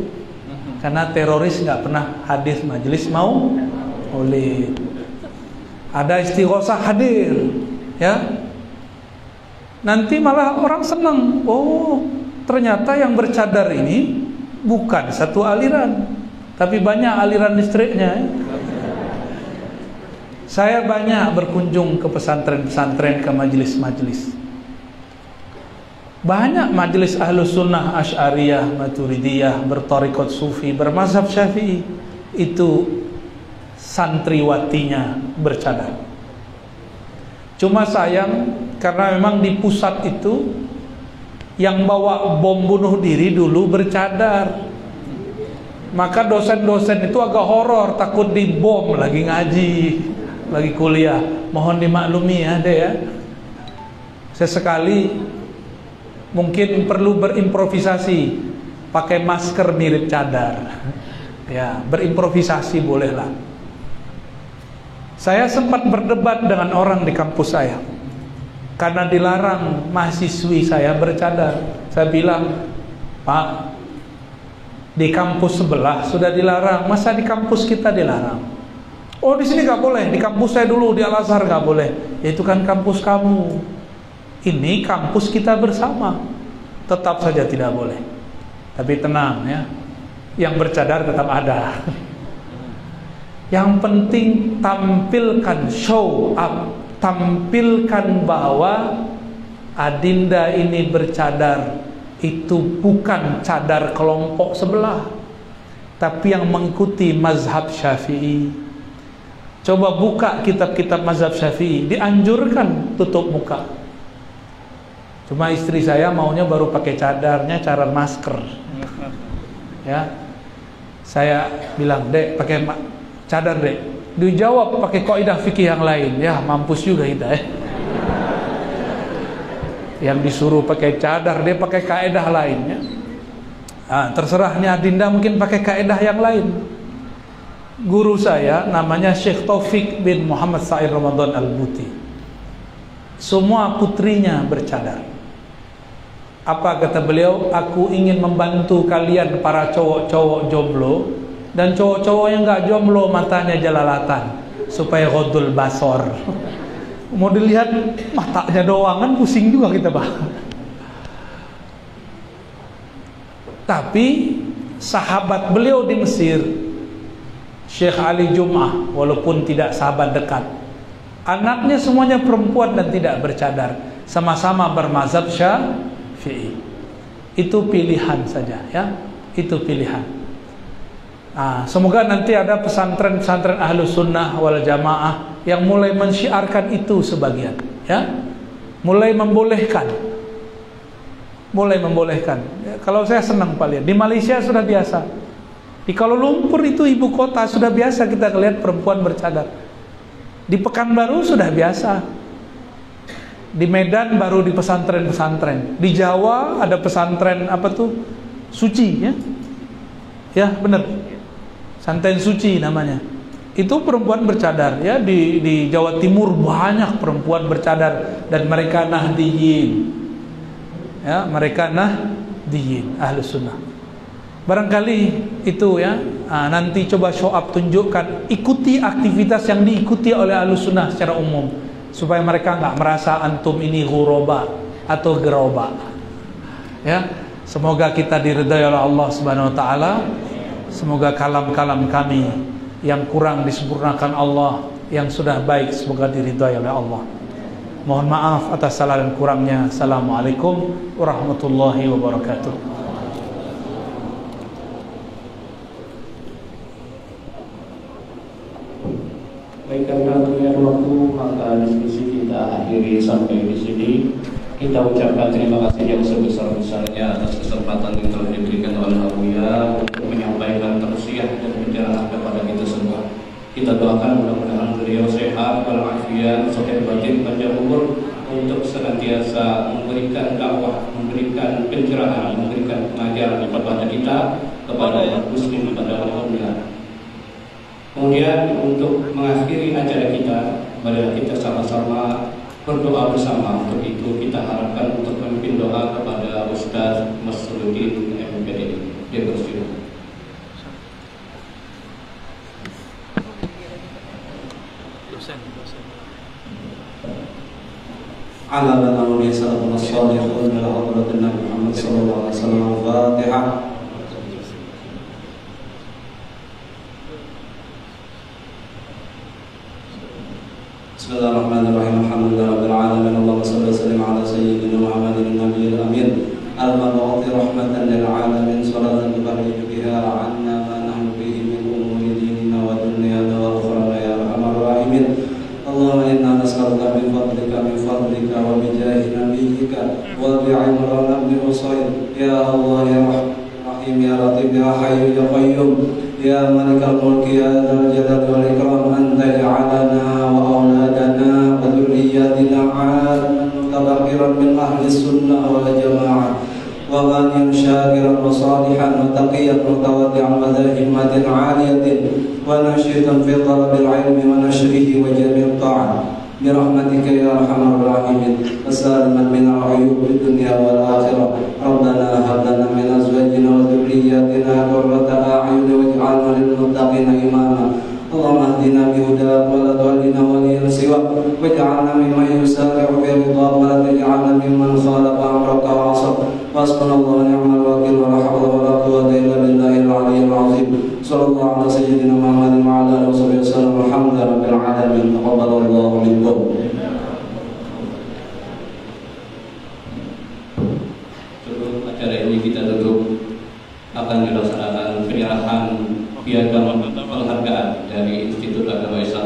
karena teroris nggak pernah hadir majelis maulid. Ada istighosah hadir, ya. Nanti malah orang senang. Oh, ternyata yang bercadar ini bukan satu aliran. tapi banyak aliran listriknya. Saya banyak berkunjung ke pesantren-pesantren, ke majelis-majelis. Banyak majelis Ahlus Sunnah, Asy'ariyah, Maturidiyah, bertorikot Sufi, bermazhab Syafi'i, itu santriwatinya bercadar. Cuma sayang karena memang di pusat itu yang bawa bom bunuh diri dulu bercadar. Maka dosen-dosen itu agak horor, takut dibom lagi ngaji, lagi kuliah. Mohon dimaklumi ya, deh ya. Sesekali mungkin perlu berimprovisasi, pakai masker mirip cadar. Ya, berimprovisasi bolehlah. Saya sempat berdebat dengan orang di kampus saya karena dilarang mahasiswi saya bercadar. Saya bilang, Pak, di kampus sebelah sudah dilarang, masa di kampus kita dilarang? Oh, di sini nggak boleh. Di kampus saya dulu di Al-Azhar nggak boleh. Ya, itu kan kampus kamu. Ini kampus kita bersama. Tetap saja tidak boleh. Tapi tenang ya, yang bercadar tetap ada. Yang penting tampilkan, show up, tampilkan bahwa Adinda ini bercadar. Itu bukan cadar kelompok sebelah, tapi yang mengikuti mazhab Syafi'i. Coba buka kitab-kitab mazhab Syafi'i, dianjurkan tutup muka. Cuma istri saya maunya baru pakai cadarnya cara masker. Ya, saya bilang, Dek, pakai cadar, Dek. Dijawab pakai kaidah fikih yang lain. Ya, mampus juga kita ya. Yang disuruh pakai cadar, dia pakai kaidah lainnya. Nah, terserahnya Adinda mungkin pakai kaidah yang lain. Guru saya namanya Syekh Taufik bin Muhammad Sa'id Ramadan Al-Buti. Semua putrinya bercadar. Apa kata beliau? Aku ingin membantu kalian para cowok-cowok jomblo dan cowok-cowok yang nggak jomblo matanya jelalatan supaya ghaddul basor. Mau dilihat matanya doang kan pusing juga kita, Pak. Tapi sahabat beliau di Mesir, Syekh Ali Jum'ah, walaupun tidak sahabat dekat, anaknya semuanya perempuan dan tidak bercadar, sama-sama bermazhab Syafi'i. Itu pilihan saja ya, itu pilihan. Semoga nanti ada pesantren-pesantren Ahlus Sunnah wal Jamaah yang mulai mensyiarkan itu sebagian, ya, mulai membolehkan. Ya, kalau saya senang Pak lihat di Malaysia sudah biasa, di Kuala Lumpur itu ibu kota sudah biasa kita lihat perempuan bercadar, di Pekanbaru sudah biasa, di Medan baru di pesantren-pesantren, di Jawa ada pesantren apa tuh suci ya benar. Santen Suci namanya. Itu perempuan bercadar ya, di Jawa Timur banyak perempuan bercadar dan mereka nahdiyin. Ya, mereka nahdiyin, Ahlus Sunnah. Barangkali itu ya, nanti coba show up, tunjukkan, ikuti aktivitas yang diikuti oleh Ahlus Sunnah secara umum supaya mereka nggak merasa antum ini ghuraba atau geroba. Ya, semoga kita diridhai oleh Allah Subhanahu wa taala. Semoga kalam-kalam kami yang kurang disempurnakan Allah, yang sudah baik semoga diridhai oleh Allah. Mohon maaf atas salah dan kurangnya. Assalamualaikum warahmatullahi wabarakatuh.
Baik, karena kemudian waktu, maka diskusi kita akhiri sampai di sini. Kita ucapkan terima kasih yang sebesar-besarnya atas kesempatan yang telah diberikan oleh Abuya untuk menyampaikan tausiah dan pencerahan kepada kita semua. Kita doakan mudah-mudahan beliau sehat walafiat, sehat batin, panjang umur untuk senantiasa memberikan dakwah, memberikan pencerahan, memberikan pengajaran kepada kita, kepada umat muslim, kepada umat. Kemudian untuk mengakhiri acara kita, marilah kita sama-sama berdoa bersama. Untuk itu kita harapkan untuk memimpin doa kepada Ustaz Masruddin MPD. Dia bersilakan.
Ala nabi sallallahu alaihi wasallam Muhammad sallallahu alaihi wasallam. Al-Fatihah.
Bismillahirrahmanirrahim. Alhamdulillahirabbil alamin. Allahumma shalli wa sallim ala sayyidina Muhammadin nabiyil amin. Al-mab'uthi rahmatan lil alamin. Shalatan tufarriju biha 'anna ma nahnu bihi min umuri dinina wa dunyana wa ukhrana ya arhamar rahimin. Allahumma inna nas'aluka min fadlika wa bi jahi nabiyyika wa bi 'imran ibn Husayn. Ya Allah ya Rahim ya Latif ya Hayyu ya Qayyum ya Malikal Mulki ya Dzal Jalali wal Ikram. Anta ja'alana wa auladana wa dhurriyyatina 'aliman mutabakhiran min ahli sunnah wal jamaah wa ghaniyan syakiran wa salihan wa taqiyan mutawaddi'an wa dha himmatin 'aliyatin wa nashidan fi talabil ilmi wa nashrihi wa jami'il ta'at birahmatika ya arhamar rahimin. Wassalaman min al-'uyub fid dunya wal akhirah. Rabbana hab lana min azwajina wa dhurriyyatina qurrata a'yun waj'alna lil muttaqina imama. Allahumma hdina bihudaka wa la tudillina waliyan siwak waj'alna mimman yusari'u fi ridhaka wa la taj'alna mimman khalafa amraka wa 'asak. Hasbunallahu wa ni'mal wakeel wa la hawla wa la quwwata illa billahil 'aliyyil 'azim. Sallallahu ala sayyidina Muhammadin wa ala alihi wa sallam. Alhamdulillahirabbil alamin. Taqabbalallahu minkum.
Sebelum acara ini kita tutup, akan dilaksanakan penyerahan piagam penghargaan dari Institut Agama Islam